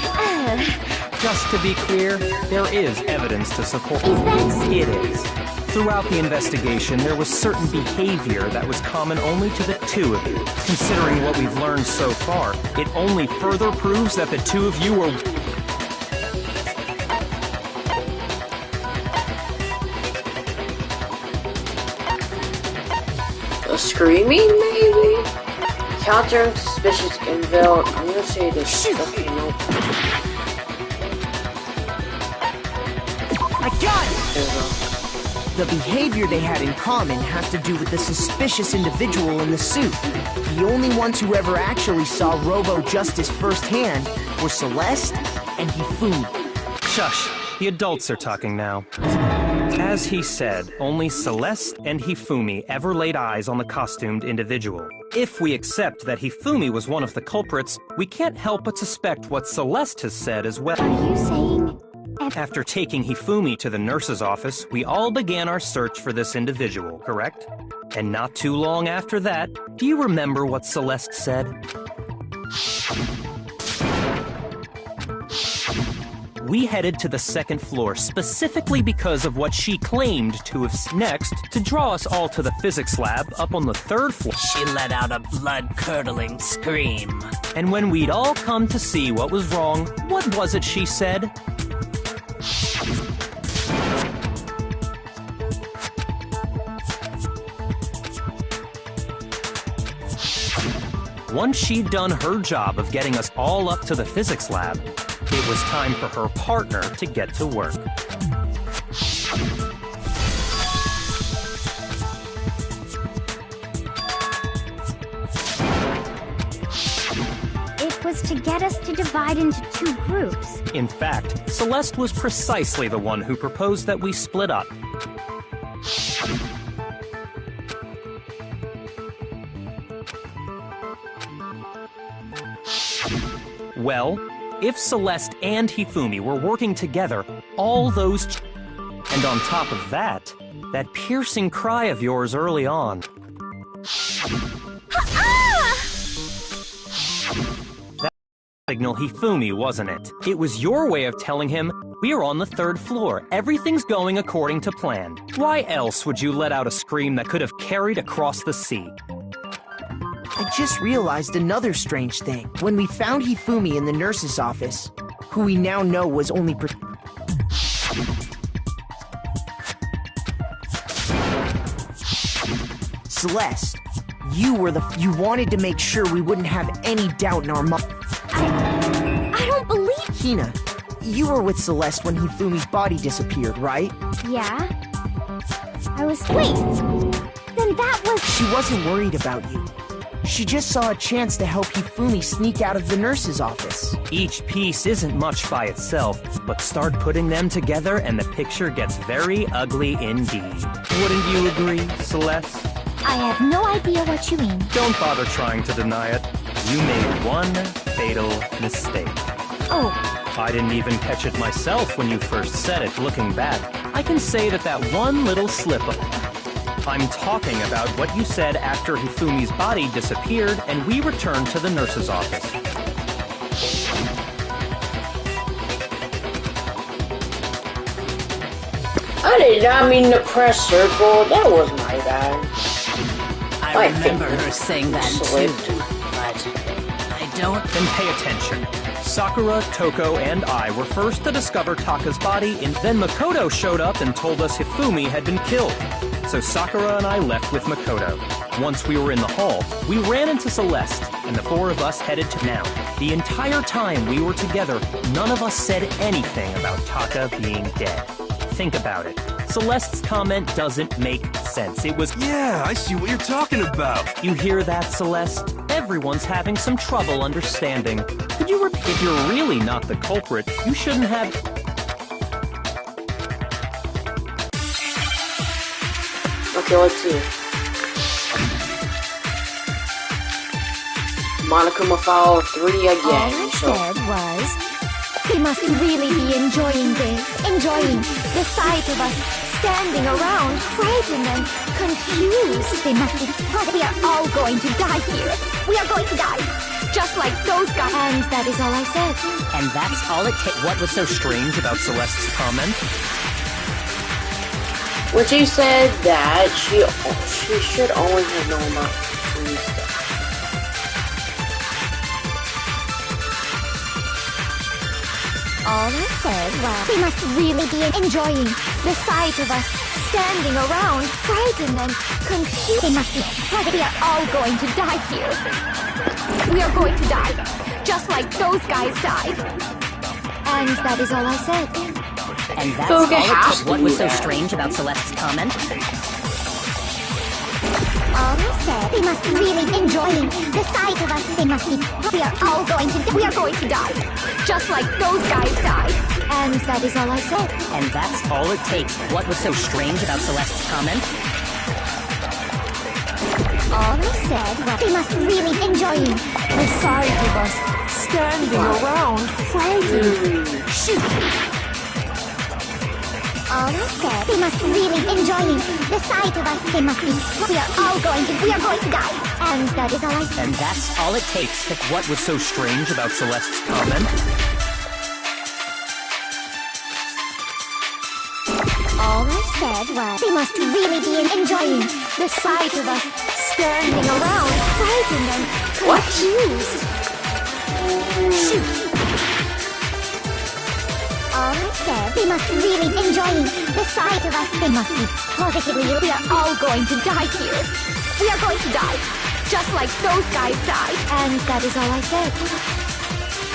Just to be clear, there is evidence to support... Is that... It is. Throughout the investigation, there was certain behavior that was common only to the 2 of you. Considering what we've learned so far, it only further proves that the 2 of you were... Screaming, maybe? Countering suspicious intel. I'm gonna say this. Okay, nope. I got it! There we go. The behavior they had in common has to do with the suspicious individual in the suit. The only ones who ever actually saw Robo-Justice firsthand were Celeste and Hifumi. Shush, the adults are talking now. As he said, only Celeste and Hifumi ever laid eyes on the costumed individual. If we accept that Hifumi was one of the culprits, we can't help but suspect what Celeste has said as well. Are you saying... After taking Hifumi to the nurse's office, we all began our search for this individual, correct? And not too long after that, do you remember what Celeste said? We headed to the 2nd floor specifically because of what she claimed to have next to draw us all to the physics lab up on the 3rd floor. She let out a blood-curdling scream. And when we'd all come to see what was wrong, what was it she said? once she'd done her job of getting us all up to the physics lab, it was time for her partner to get to work. It was to get us to divide into 2 groups. In fact, Celeste was precisely the one who proposed that we split up. Well, if Celeste and Hifumi were working together, all those and on top of that, that piercing cry of yours early on. That signal Hifumi, wasn't it? It was your way of telling him, we're on the 3rd floor, everything's going according to plan. Why else would you let out a scream that could have carried across the sea? I just realized another strange thing. When we found Hifumi in the nurse's office, who we now know was only Celeste, you wanted to make sure we wouldn't have any doubt in our mind. I don't believe... Hina, you were with Celeste when Hifumi's body disappeared, right? Yeah? I was... Wait! Then that was... She wasn't worried about you. She just saw a chance to help Hifumi sneak out of the nurse's office. Each piece isn't much by itself, but start putting them together and the picture gets very ugly indeed. Wouldn't you agree, Celeste? I have no idea what you mean. Don't bother trying to deny it. You made one fatal mistake. Oh. I didn't even catch it myself when you first said it. Looking back, I can say that one little slip-up. I'm talking about what you said after Hifumi's body disappeared and we returned to the nurse's office. I did not mean to press circle. That was my bad. I remember her saying that too, but I don't... Then pay attention. Sakura, Toko, and I were first to discover Taka's body, and then Makoto showed up and told us Hifumi had been killed. So Sakura and I left with Makoto. Once we were in the hall, we ran into Celeste, and the 4 of us headed to now. The entire time we were together, none of us said anything about Taka being dead. Think about it. Celeste's comment doesn't make sense. It was... Yeah, I see what you're talking about. You hear that, Celeste? Everyone's having some trouble understanding. Could you repeat? If you're really not the culprit, you shouldn't have... Okay, let's see. Monokuma File 3 again. All I said was... They must really be enjoying this. Enjoying the sight of us standing around, frightened and confused. They must be... We are all going to die here. We are going to die. Just like those guys. And that is all I said. And that's all it takes. What was so strange about Celeste's comment? When she said that, she should only have known about 3 stuff. All I said was... They must really be enjoying the sight of us standing around, frightened and confused. They must be... We are all going to die here. We are going to die. Just like those guys died. And that is all I said. And that's all it takes. What was so strange about Celeste's comment? All I said, they must really enjoying the sight of us. They must be... We are all going to... We are going to die. Just like those guys died. And that is all I said. And that's all it takes. What was so strange about Celeste's comment? All I said was... They must really enjoying the sight of us standing around, frightened. Shoot! All I said, they must really enjoying the sight of us. They must be... We are going to die. And that is all I said. And that's all it takes. What was so strange about Celeste's comment? All I said was... They must really be enjoying the sight of us standing around, frightened and confused. Shoot! All I said, they must really enjoying the sight of us. They must be positively... We are all going to die here. We are going to die. just like those guys died. And that is all I said.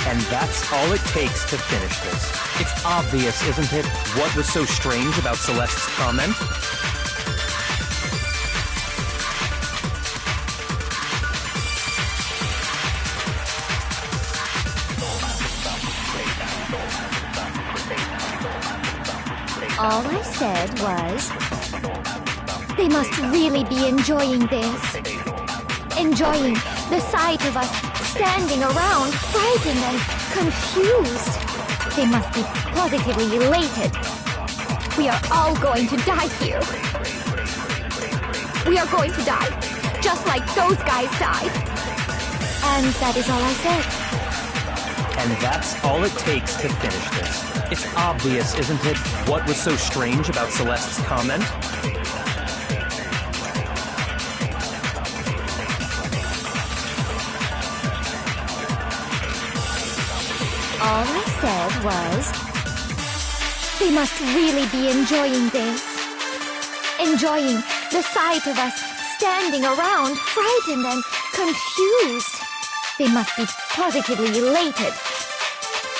And that's all it takes to finish this. It's obvious, isn't it, what was so strange about Celeste's comment? All I said was, they must really be enjoying this. Enjoying the sight of us standing around, frightened and confused. They must be positively elated. We are all going to die here. We are going to die, just like those guys died. And that is all I said. And that's all it takes to finish this. It's obvious, isn't it, what was so strange about Celeste's comment? All I said was, they must really be enjoying this. Enjoying the sight of us standing around, frightened and confused. They must be positively elated.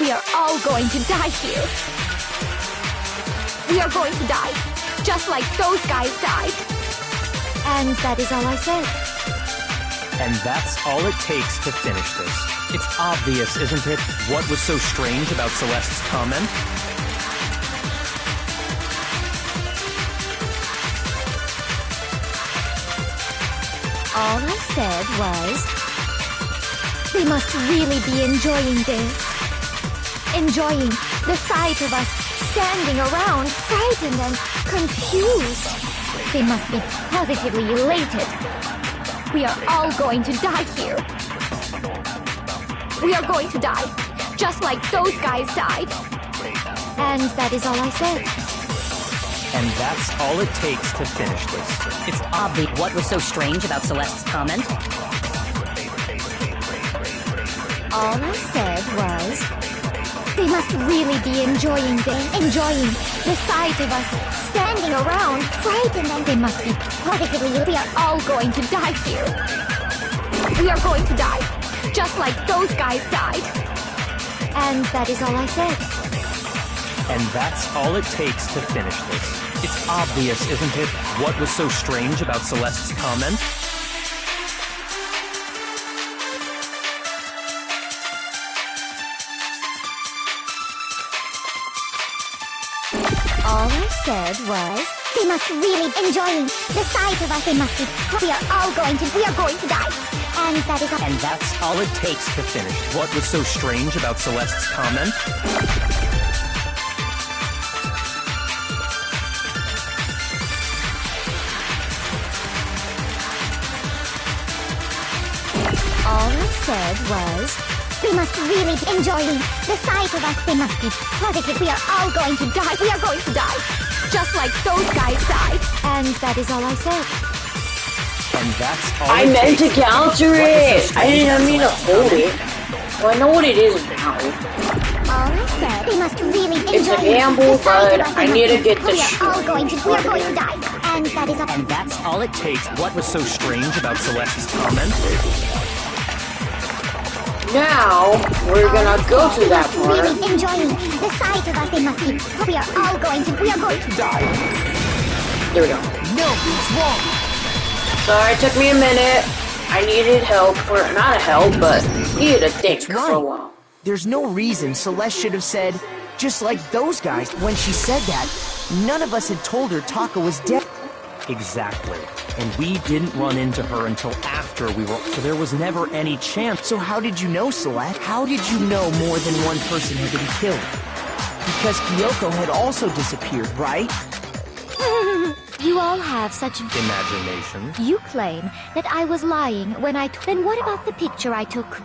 We are all going to die here. We are going to die, just like those guys died. And that is all I said. And that's all it takes to finish this. It's obvious, isn't it, what was so strange about Celeste's comment? All I said was, they must really be enjoying this. Enjoying the sight of us standing around, frightened and confused. They must be positively elated. We are all going to die here. We are going to die, just like those guys died. And that is all I said. And that's all it takes to finish this. It's obvious what was so strange about Celeste's comment. All I said was, they must really be enjoying the sight of us standing around, frightened, and they must be positively. We are all going to die here. We are going to die, just like those guys died. And that is all I said. And that's all it takes to finish this. It's obvious, isn't it, what was so strange about Celeste's comment? All I said was, they must really enjoying the sight of us. They must be. We are going to die. And that is all. And that's all it takes to finish what was so strange about Celeste's comment? All I said was, they must really be enjoying the sight of us. They must be positive. We are all going to die. We are going to die, just like those guys died. And that is all I said. And that's all I meant to counter it. I didn't mean to hold it. Well, I know what it is now. All I said, they must really enjoy It's a gamble, the sight but of us. I need to get the We are going to die. And that is all. And that's all it takes. What was so strange about Celeste's comment? Now, we're gonna go to that part. Really enjoying the sight of us. They must be. We are going to Die. There we go. Nothing's wrong. Sorry, it took me a minute. I needed help, or not help, but needed to think for a while. There's no reason Celeste should have said, just like those guys. When she said that, none of us had told her Taka was dead. Exactly. And we didn't run into her until after we were... So there was never any chance. So how did you know, Celeste? How did you know more than one person had been killed? Because Kyoko had also disappeared, right? You all have such Imagination. You claim that I was lying when I Then what about the picture I took?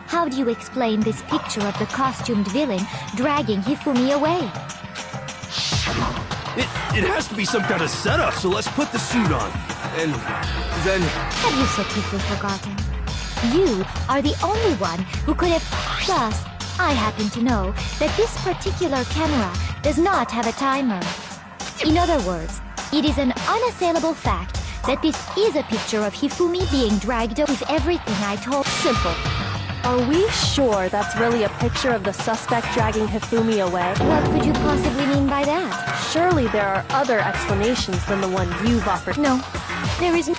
How do you explain this picture of the costumed villain dragging Hifumi away? It has to be some kind of setup, so let's put the suit on. And then... Have you so quickly forgotten? You are the only one who could have... Plus, I happen to know that this particular camera does not have a timer. In other words, it is an unassailable fact that this is a picture of Hifumi being dragged up with everything I told. Simple. Are we sure that's really a picture of the suspect dragging Hifumi away? What could you possibly mean by that? Surely there are other explanations than the one you've offered. No, there isn't.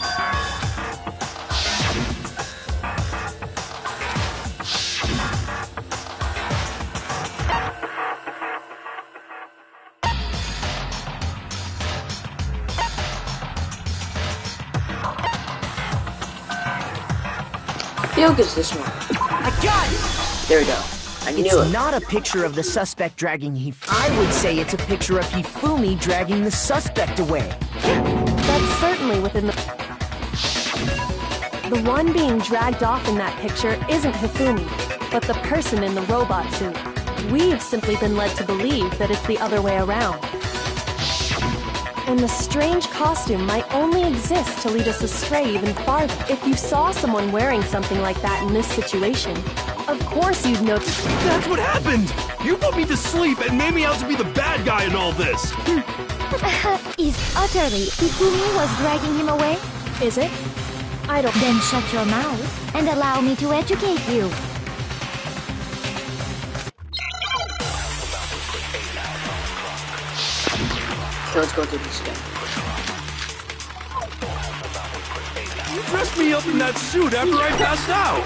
Yoke is this one. I got it! There we go. I knew It's it. not a picture of the suspect dragging Hifumi. I would say it's a picture of Hifumi dragging the suspect away. That's certainly within the... The one being dragged off in that picture isn't Hifumi, but the person in the robot suit. We've simply been led to believe that it's the other way around. And the strange costume might only exist to lead us astray even farther. If you saw someone wearing something like that in this situation, of course you'd know... That's what happened! You put me to sleep and made me out to be the bad guy in all this! Is utterly. Hifumi was dragging him away? Is it? I don't... Then shut your mouth and allow me to educate you. Okay, let's go through this again. You dressed me up in that suit after I passed out!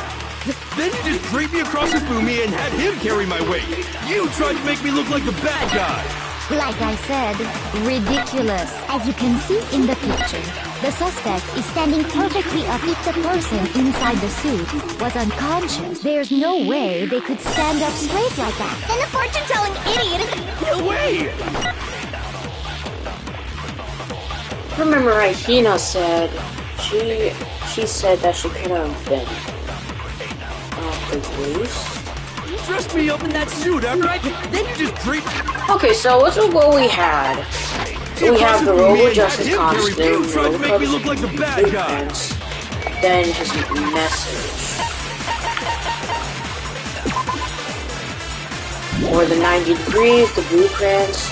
Then you just draped me across Hifumi and had him carry my weight! You tried to make me look like the bad guy! Like I said, ridiculous. As you can see in the picture, the suspect is standing perfectly up. If the person inside the suit was unconscious, there's no way they could stand up straight like that. Then the fortune-telling idiot is... No way! Remember right, Hina said she said that she could have been produced. You dressed me up in that suit after I... Then you just draped... Okay, so what's what we had? We have the Robo Justice costume, You tried to make me look like the bad guy! blueprints, then his message. Or the 90 degrees, the blueprints.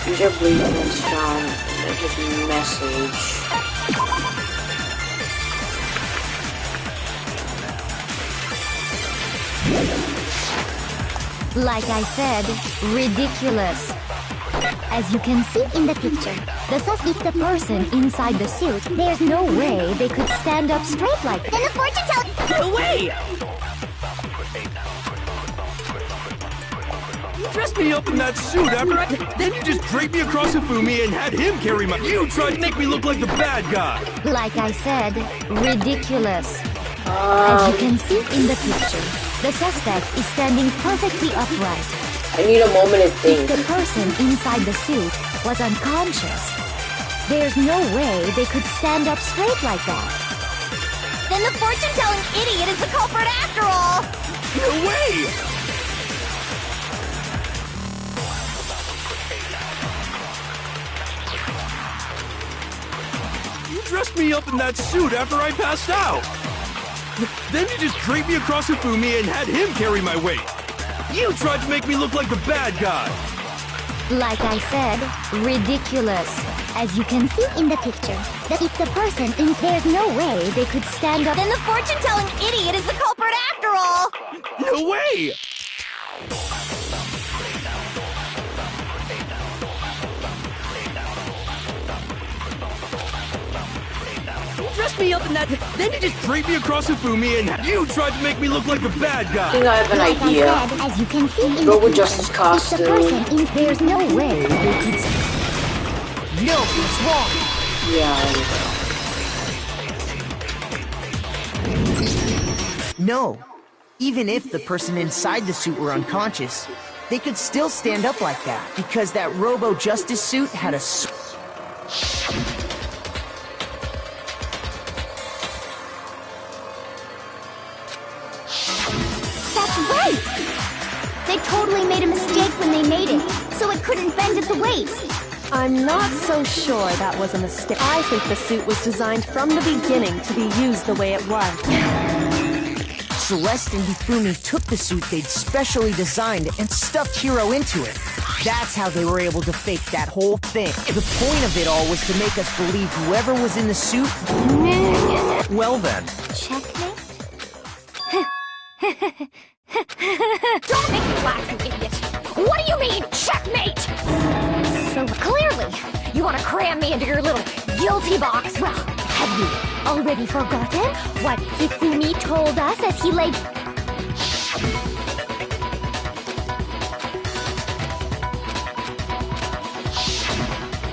These are blueprints found in his message. Like I said, ridiculous. As you can see in the picture, if the person inside the suit, there's no way they could stand up straight like that. Then the fortune-telling... No way! You dressed me up in that suit after I... Then you just draped me across Hifumi and had him carry my... You tried to make me look like the bad guy! Like I said, ridiculous. As you can see in the picture, the suspect is standing perfectly upright. I need a moment to think. If the person inside the suit was unconscious, there's no way they could stand up straight like that. Then the fortune-telling idiot is the culprit after all! No way! You dressed me up in that suit after I passed out! Then you just draped me across Hifumi and had him carry my weight! You tried to make me look like the bad guy! Like I said, ridiculous. As you can see in the picture, if the person there's no way they could stand up. Then the fortune-telling idiot is the culprit after all! No way! You dressed me up in that... Then you just draped me across Hifumi and you tried to make me look like the bad I guy! think I have an Like idea. I said, as you can see in the Robo picture, Justice if the costume. person there's no way they could. No, it's wrong. Yeah, No. Even if the person inside the suit were unconscious, they could still stand up like that because that Robo Justice suit had a... That's right! They totally made a mistake when they made it, so it couldn't bend at the waist. I'm not so sure that was a mistake. I think the suit was designed from the beginning to be used the way it was. Celeste and Hifumi took the suit they'd specially designed and stuffed Hiro into it. That's how they were able to fake that whole thing. The point of it all was to make us believe whoever was in the suit... Well then. Checkmate? Don't make me laugh, you idiot! What do you mean, checkmate? So clearly, you want to cram me into your little guilty box. Well, have you already forgotten what Hifumi told us as he laid...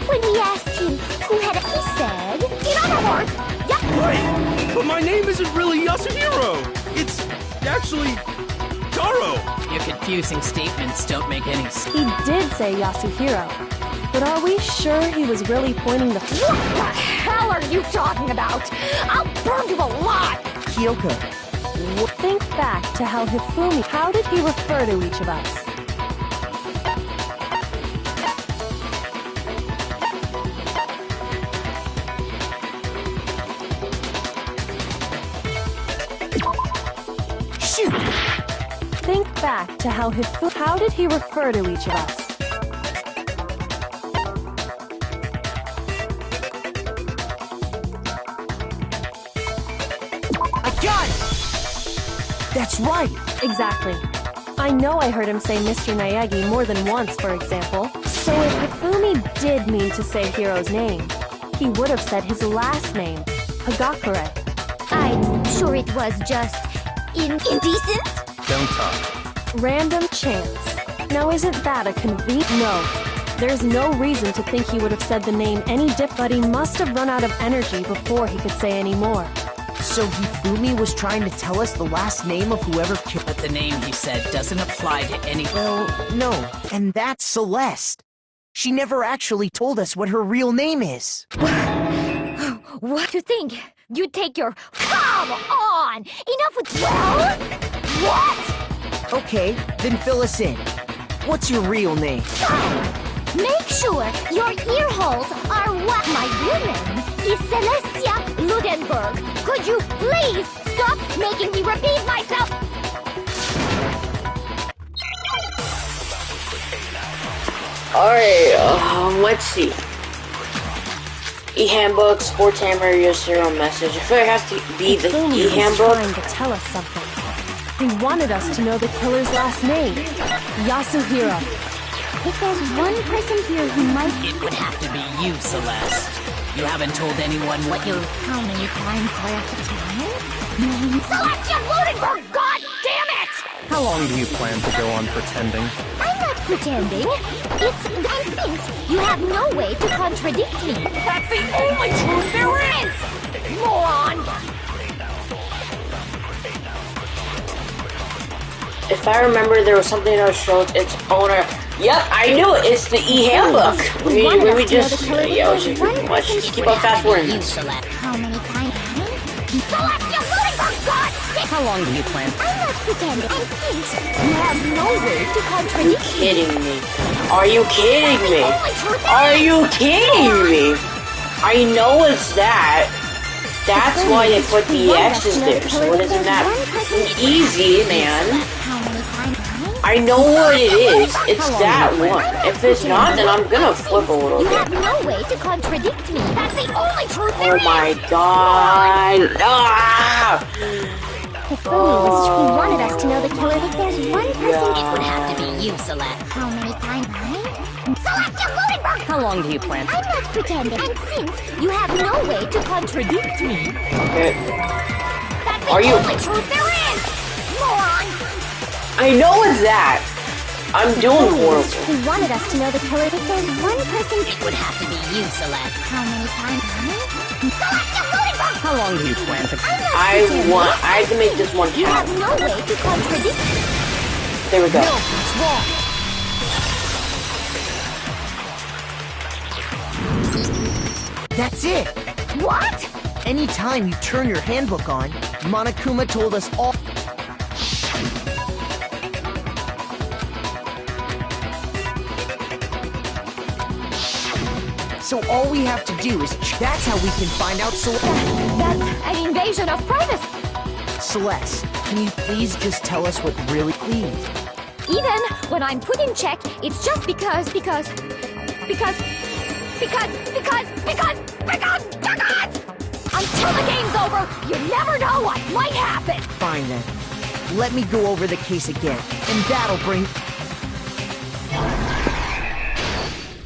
When we asked him who had he said, in other words, Wait, but my name isn't really Yasuhiro. It's actually Taro. Your confusing statements don't make any sense. He did say Yasuhiro. But are we sure he was really pointing the... What the hell are you talking about? I'll burn you alive! Kyoko, Think back to how Hifumi... How did he refer to each of us? shoot! Think back to how Hifumi... How did he refer to each of us? That's right! Exactly. I know I heard him say Mr. Naegi more than once, for example. So if Hifumi did mean to say Hiro's name, he would have said his last name, Hagakure. I'm sure it was just... indecent? Don't talk. Random chance. Now isn't that a convenient... No. There's no reason to think he would have said the name any different, but he must have run out of energy before he could say any more. So Hifumi was trying to tell us the last name of whoever killed... But the name he said doesn't apply to any... Well, no. And that's Celeste. She never actually told us what her real name is. What do you think? You take your... Come on! Enough with... Well? What? Okay, then fill us in. What's your real name? Make sure your ear holes are what my real name is Celestia Ludenberg. Could you please stop making me repeat myself? Alright, let's see. E-handbook, sports hammer, your serial message. I feel like it has to be the Hifumi was e-handbook. trying to tell us something. He wanted us to know the killer's last name, Yasuhiro. If there's one person here who might... It would have to be you, Celeste. You haven't told anyone what you... How many times do I have to tell him? Celestia Ludenberg, god damn it! How long do you plan to go on pretending? I'm not pretending. It's... And since you have no way to contradict me. That's the only truth there is! Moron! If I remember, there was something that showed its owner. Yep, I knew it. It's the e-handbook. Let me just... let's just keep on fast forwarding. How many times? Celestia Ludenberg, god damn! How long do you plan? I'm not pretending. And since you have no way to contradict me. Kidding me? Are you kidding me? Are you kidding me? I know it's that. That's why they put the X's there, so it isn't that easy, man. I know what it is. It's that one. If it's not, then I'm gonna flip a little You bit. have no way to contradict me. That's the only truth there Oh is. my god. Ah! He wanted us to know the killer. If there's one person, It would have to be you, Celeste. How many times? Celestia Ludenberg! How long do you plan? I'm not pretending. And since you have no way to contradict me, Okay. that's the Are you- only truth there is! Moron! I know it's that. I'm doing horrible. He wanted us to know the killer. If there's one person, It would have to be you, Celeste. how many times? Celestia Ludenberg! How long do you plan to... I'm not pretending. I have to make this one You have count. no way to contradict me. There we go. No, it's wrong! That's it! What? Anytime you turn your handbook on, Monokuma told us all... So all we have to do is... That's how we can find out That's an invasion of privacy. Celeste, Can you please just tell us what really please? Even when I'm put in check, it's just because until the game's over, you never know what might happen. Fine then. Let me go over the case again, and that'll bring...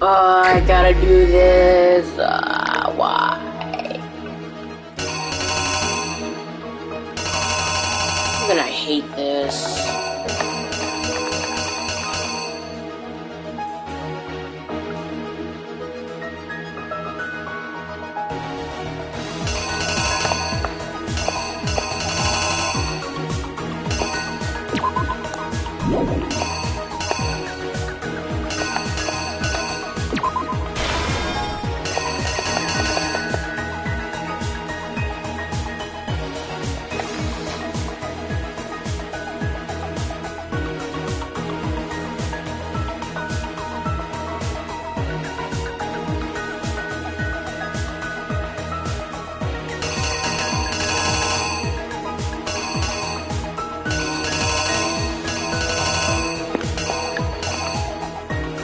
I gotta do this. Why? I'm gonna hate this.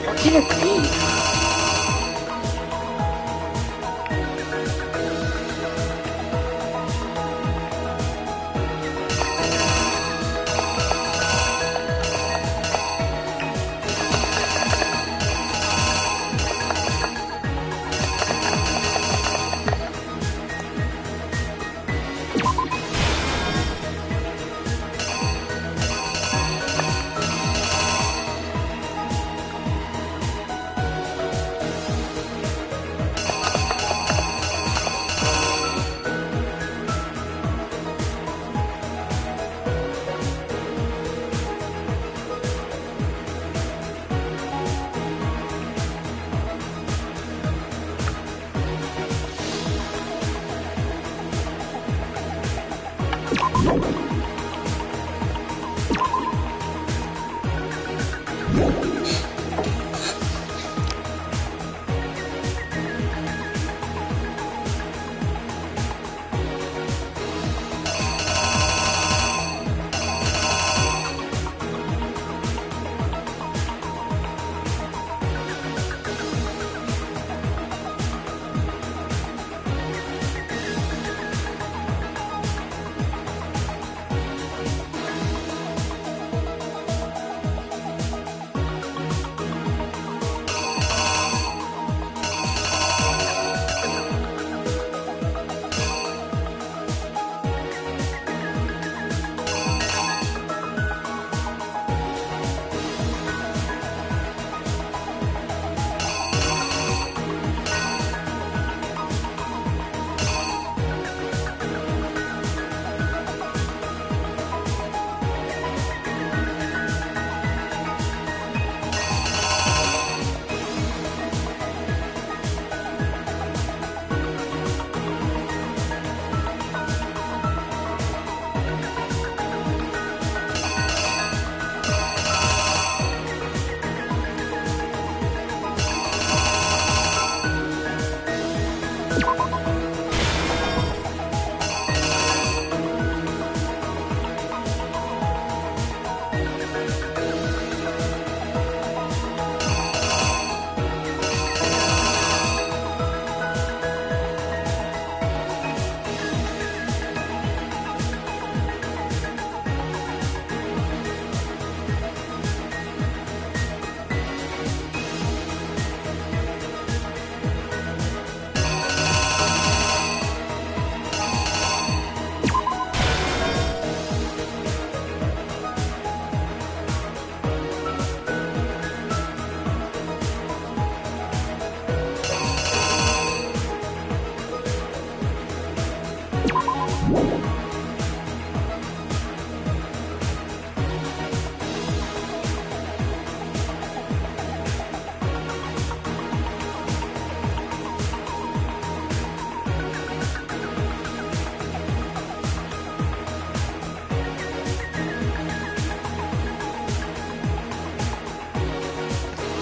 What can it be?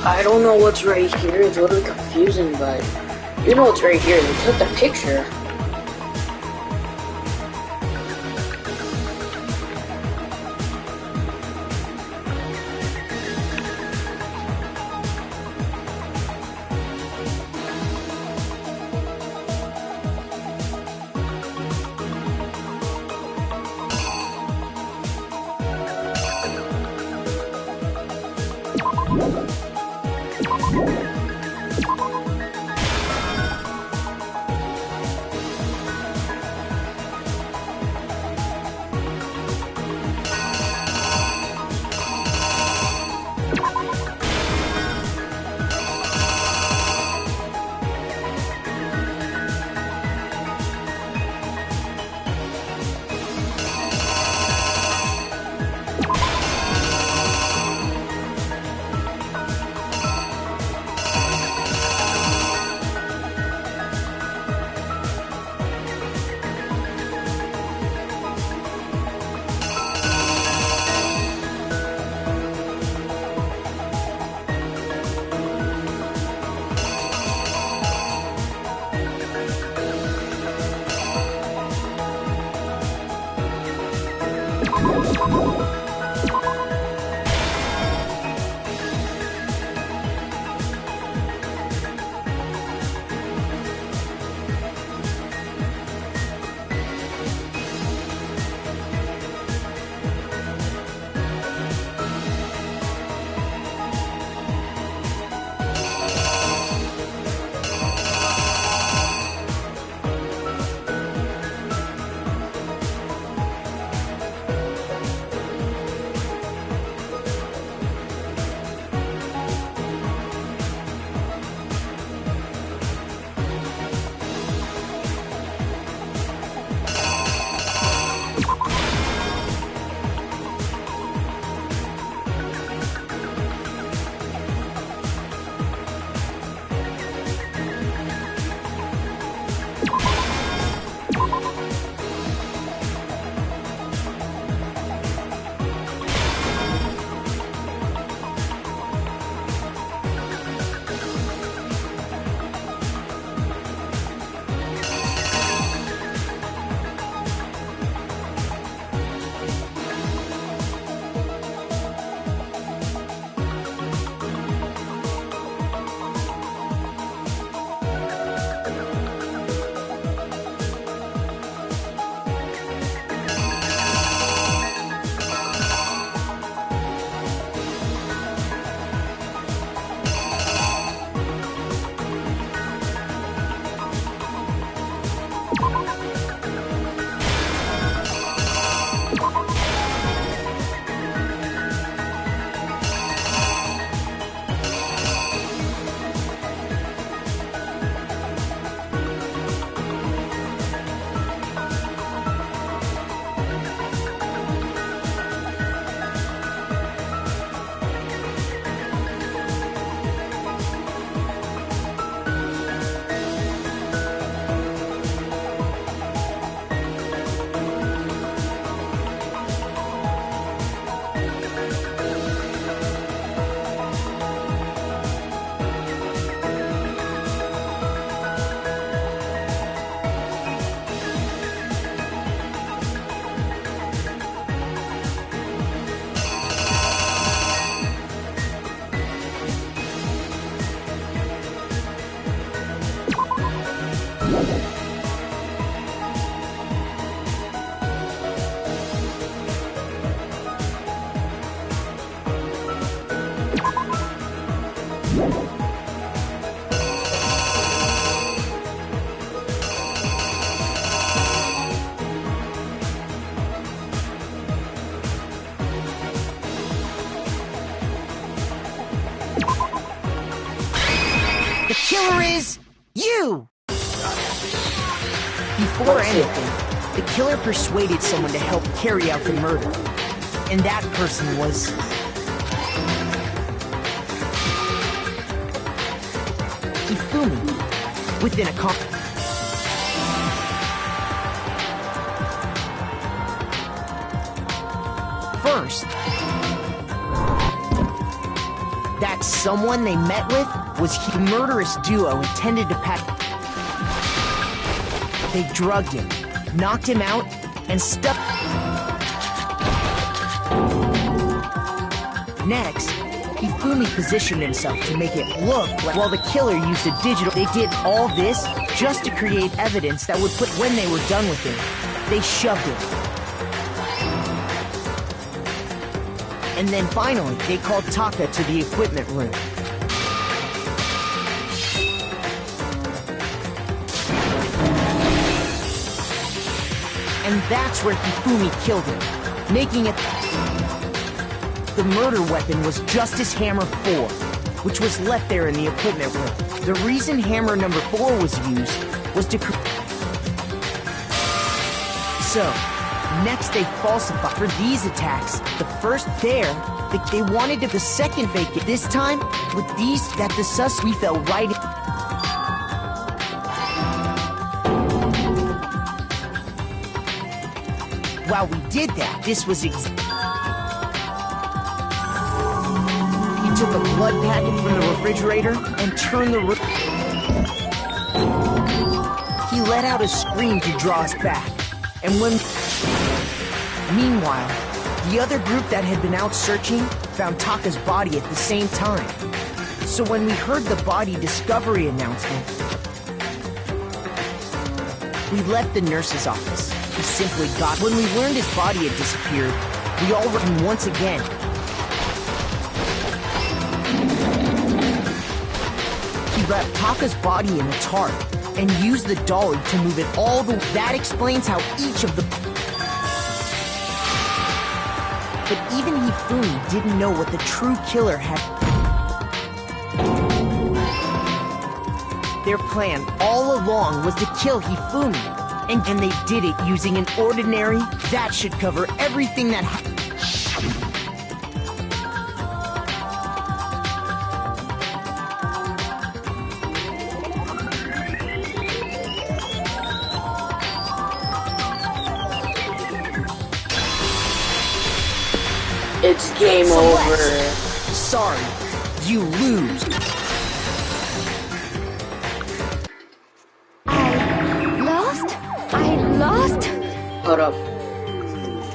I don't know what's right here. It's a little confusing, but you know what's right here. They took the picture. The killer is you! Before anything, the killer persuaded someone to help carry out the murder. And that person was... Hifumi, within a First, that someone they met with was the murderous duo intended to pack. They drugged him, knocked him out, and stuffed. Next, Hifumi positioned himself to make it look like while the killer used a digital. They did all this just to create evidence that would put when they were done with him. They shoved him. And then finally, they called Taka to the equipment room. And that's where Hifumi killed him, making it... The murder weapon was Justice Hammer 4, which was left there in the equipment room. The reason Hammer number 4 was used was to... So, next they falsified for these attacks. The first there, they wanted to... The second vacant. This time, with these, that the sus... We fell right in... While we did that, this was He took a blood packet from the refrigerator and turned the He let out a scream to draw us back. And when... Meanwhile, the other group that had been out searching found Taka's body at the same time. So when we heard the body discovery announcement, we left the nurse's office. He simply got... When we learned his body had disappeared, we all ran once again. He wrapped Taka's body in a tarp and used the dolly to move it all the... That explains how each of the... But even Hifumi didn't know what the true killer had... Their plan all along was to kill Hifumi. And they did it using an ordinary... That should cover everything that happened. It's game over. Sorry, you lose. I lost? Hold up.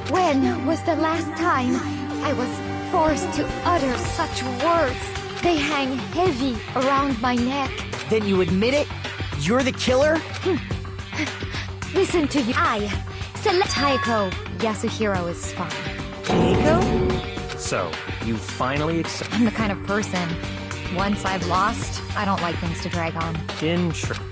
When was the last time I was forced to utter such words? They hang heavy around my neck. Then you admit it? You're the killer? Listen to you. I select Taiko. Yasuhiro is fine. Taiko? So, you finally accept... I'm the kind of person, once I've lost, I don't like things to drag on. Interesting.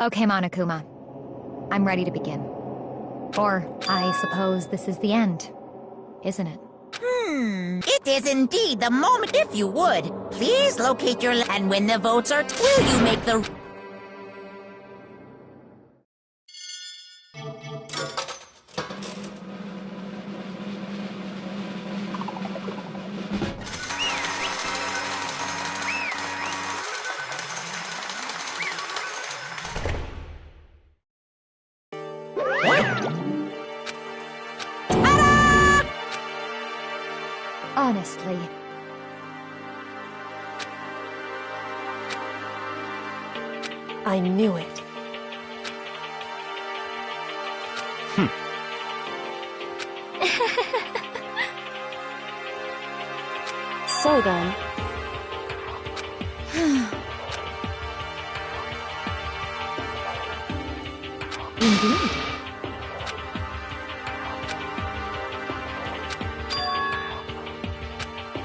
Okay, Monokuma. I'm ready to begin. Or, I suppose this is the end, isn't it? It is indeed the moment. If you would, please locate your... And when the votes are... Will you make the... Honestly. I knew it. So then... Indeed.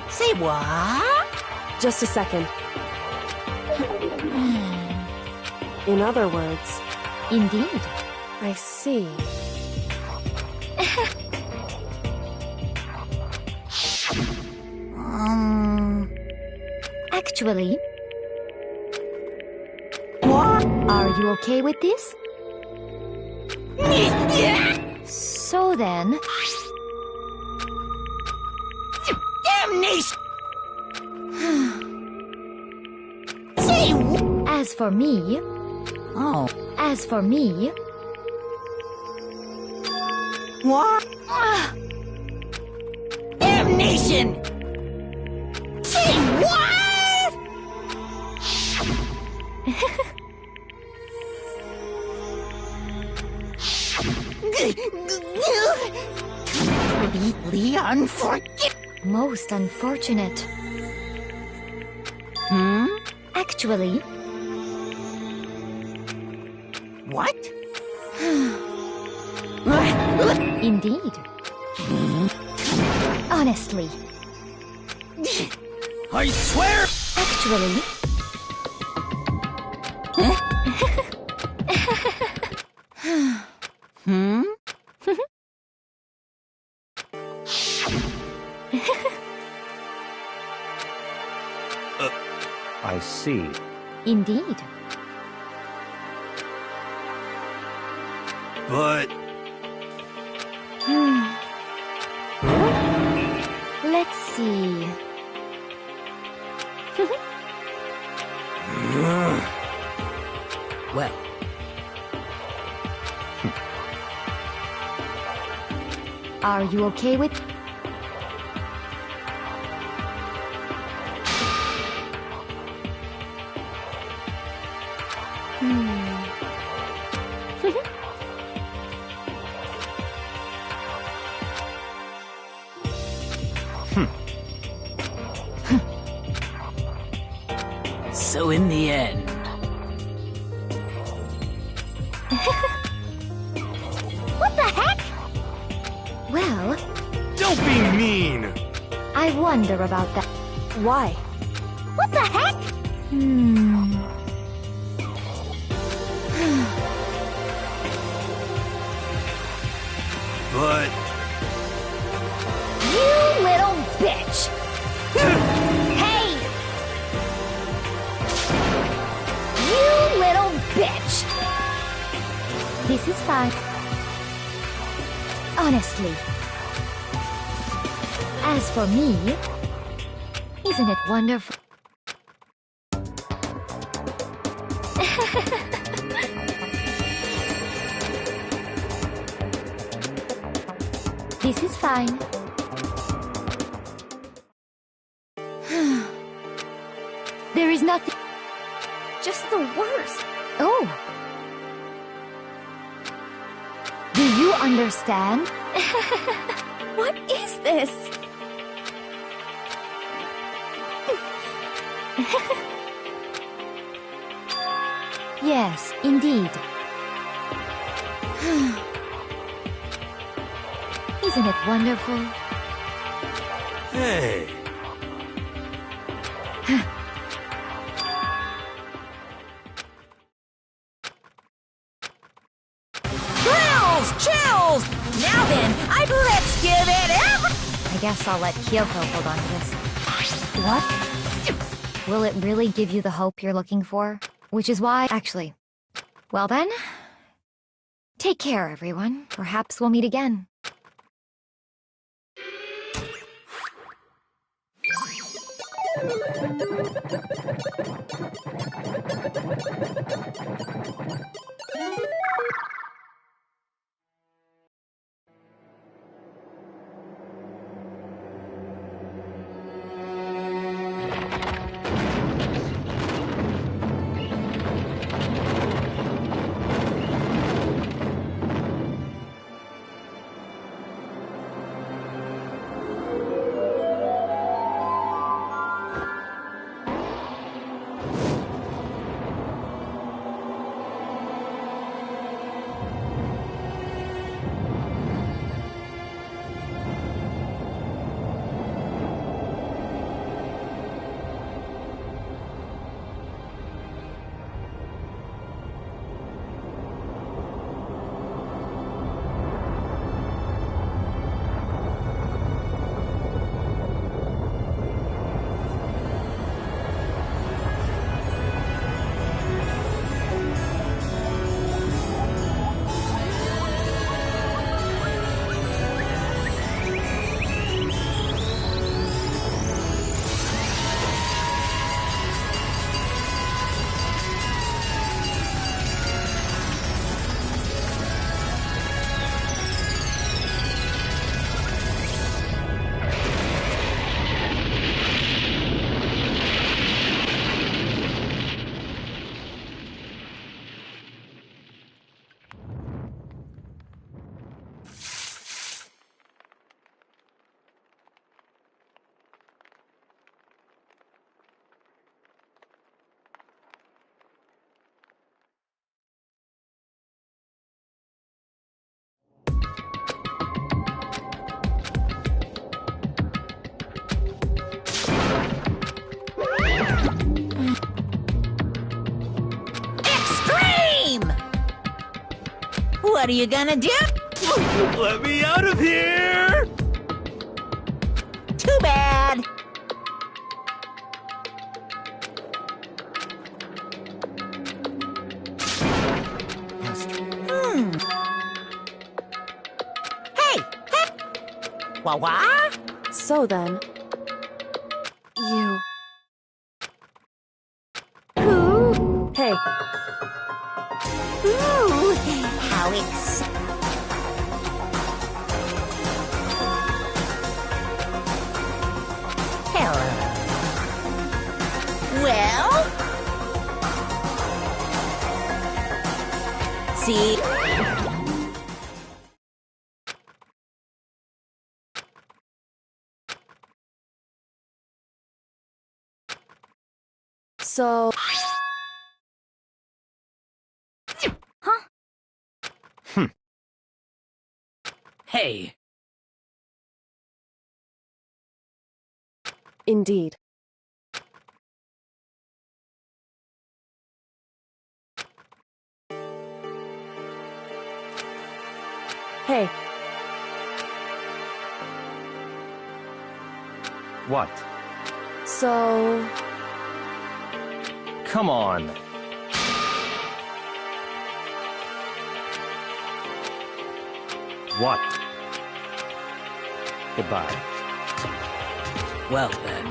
Say what? Just a second. In other words... Indeed. I see. Actually, What? are you okay with this? So then, Damnation! Say what? as for me, Oh. as for me, What? Damnation! Say what? Completely unforgivable. most unfortunate. Hmm? Actually, What? indeed. Honestly, I swear! actually, Hmm? I see. indeed. But Let's see. Well, Are you okay with... so in the end, What the heck? Well, don't be mean! I wonder about that. Why? What the heck? But You little bitch! Hey! You little bitch! This is fine. Honestly. As for me, isn't it wonderful? This is fine. There is nothing. Just the worst. Oh. Do you understand? What is this? Yes, indeed. Isn't it wonderful? hey, Thrills! Chills! Now then, let's give it I guess I'll let Kyoko hold on to this. What? Will it really give you the hope you're looking for? Which is why, actually. Well then, take care, everyone. Perhaps we'll meet again. What are you gonna do? Let me out of here! Too bad. Hey! Wah-wah? So then, you... Who? Hey, Ooh, how it's... Hello. Well? See? so... Hey, Indeed. Hey, What? so... Come on. What? Goodbye. well then.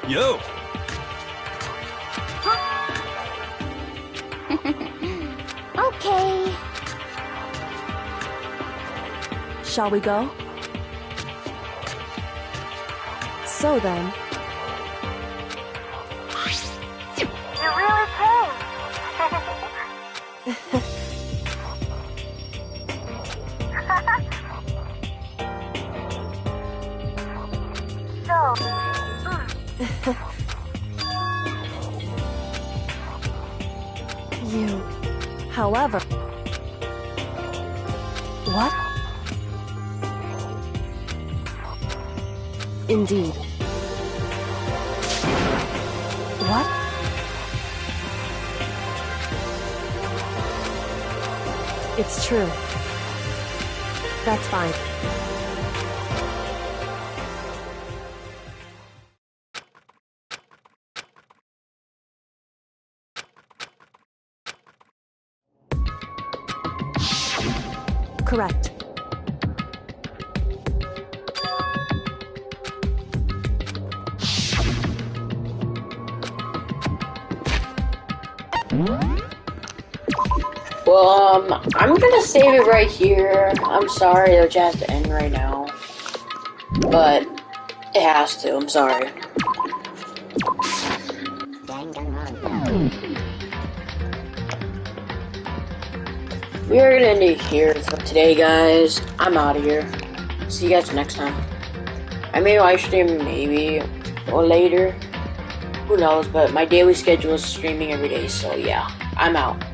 Yo! Okay. Shall we go? So then... You really came. So, You... However... What? Indeed. What? It's true. That's fine. Correct. Well, I'm gonna save it right here. I'm sorry it has to end right now. But it has to, I'm sorry. We are gonna end it here for today, guys. I'm out of here. See you guys next time. I may live stream maybe or later. Who knows, but my daily schedule is streaming every day, so yeah, I'm out.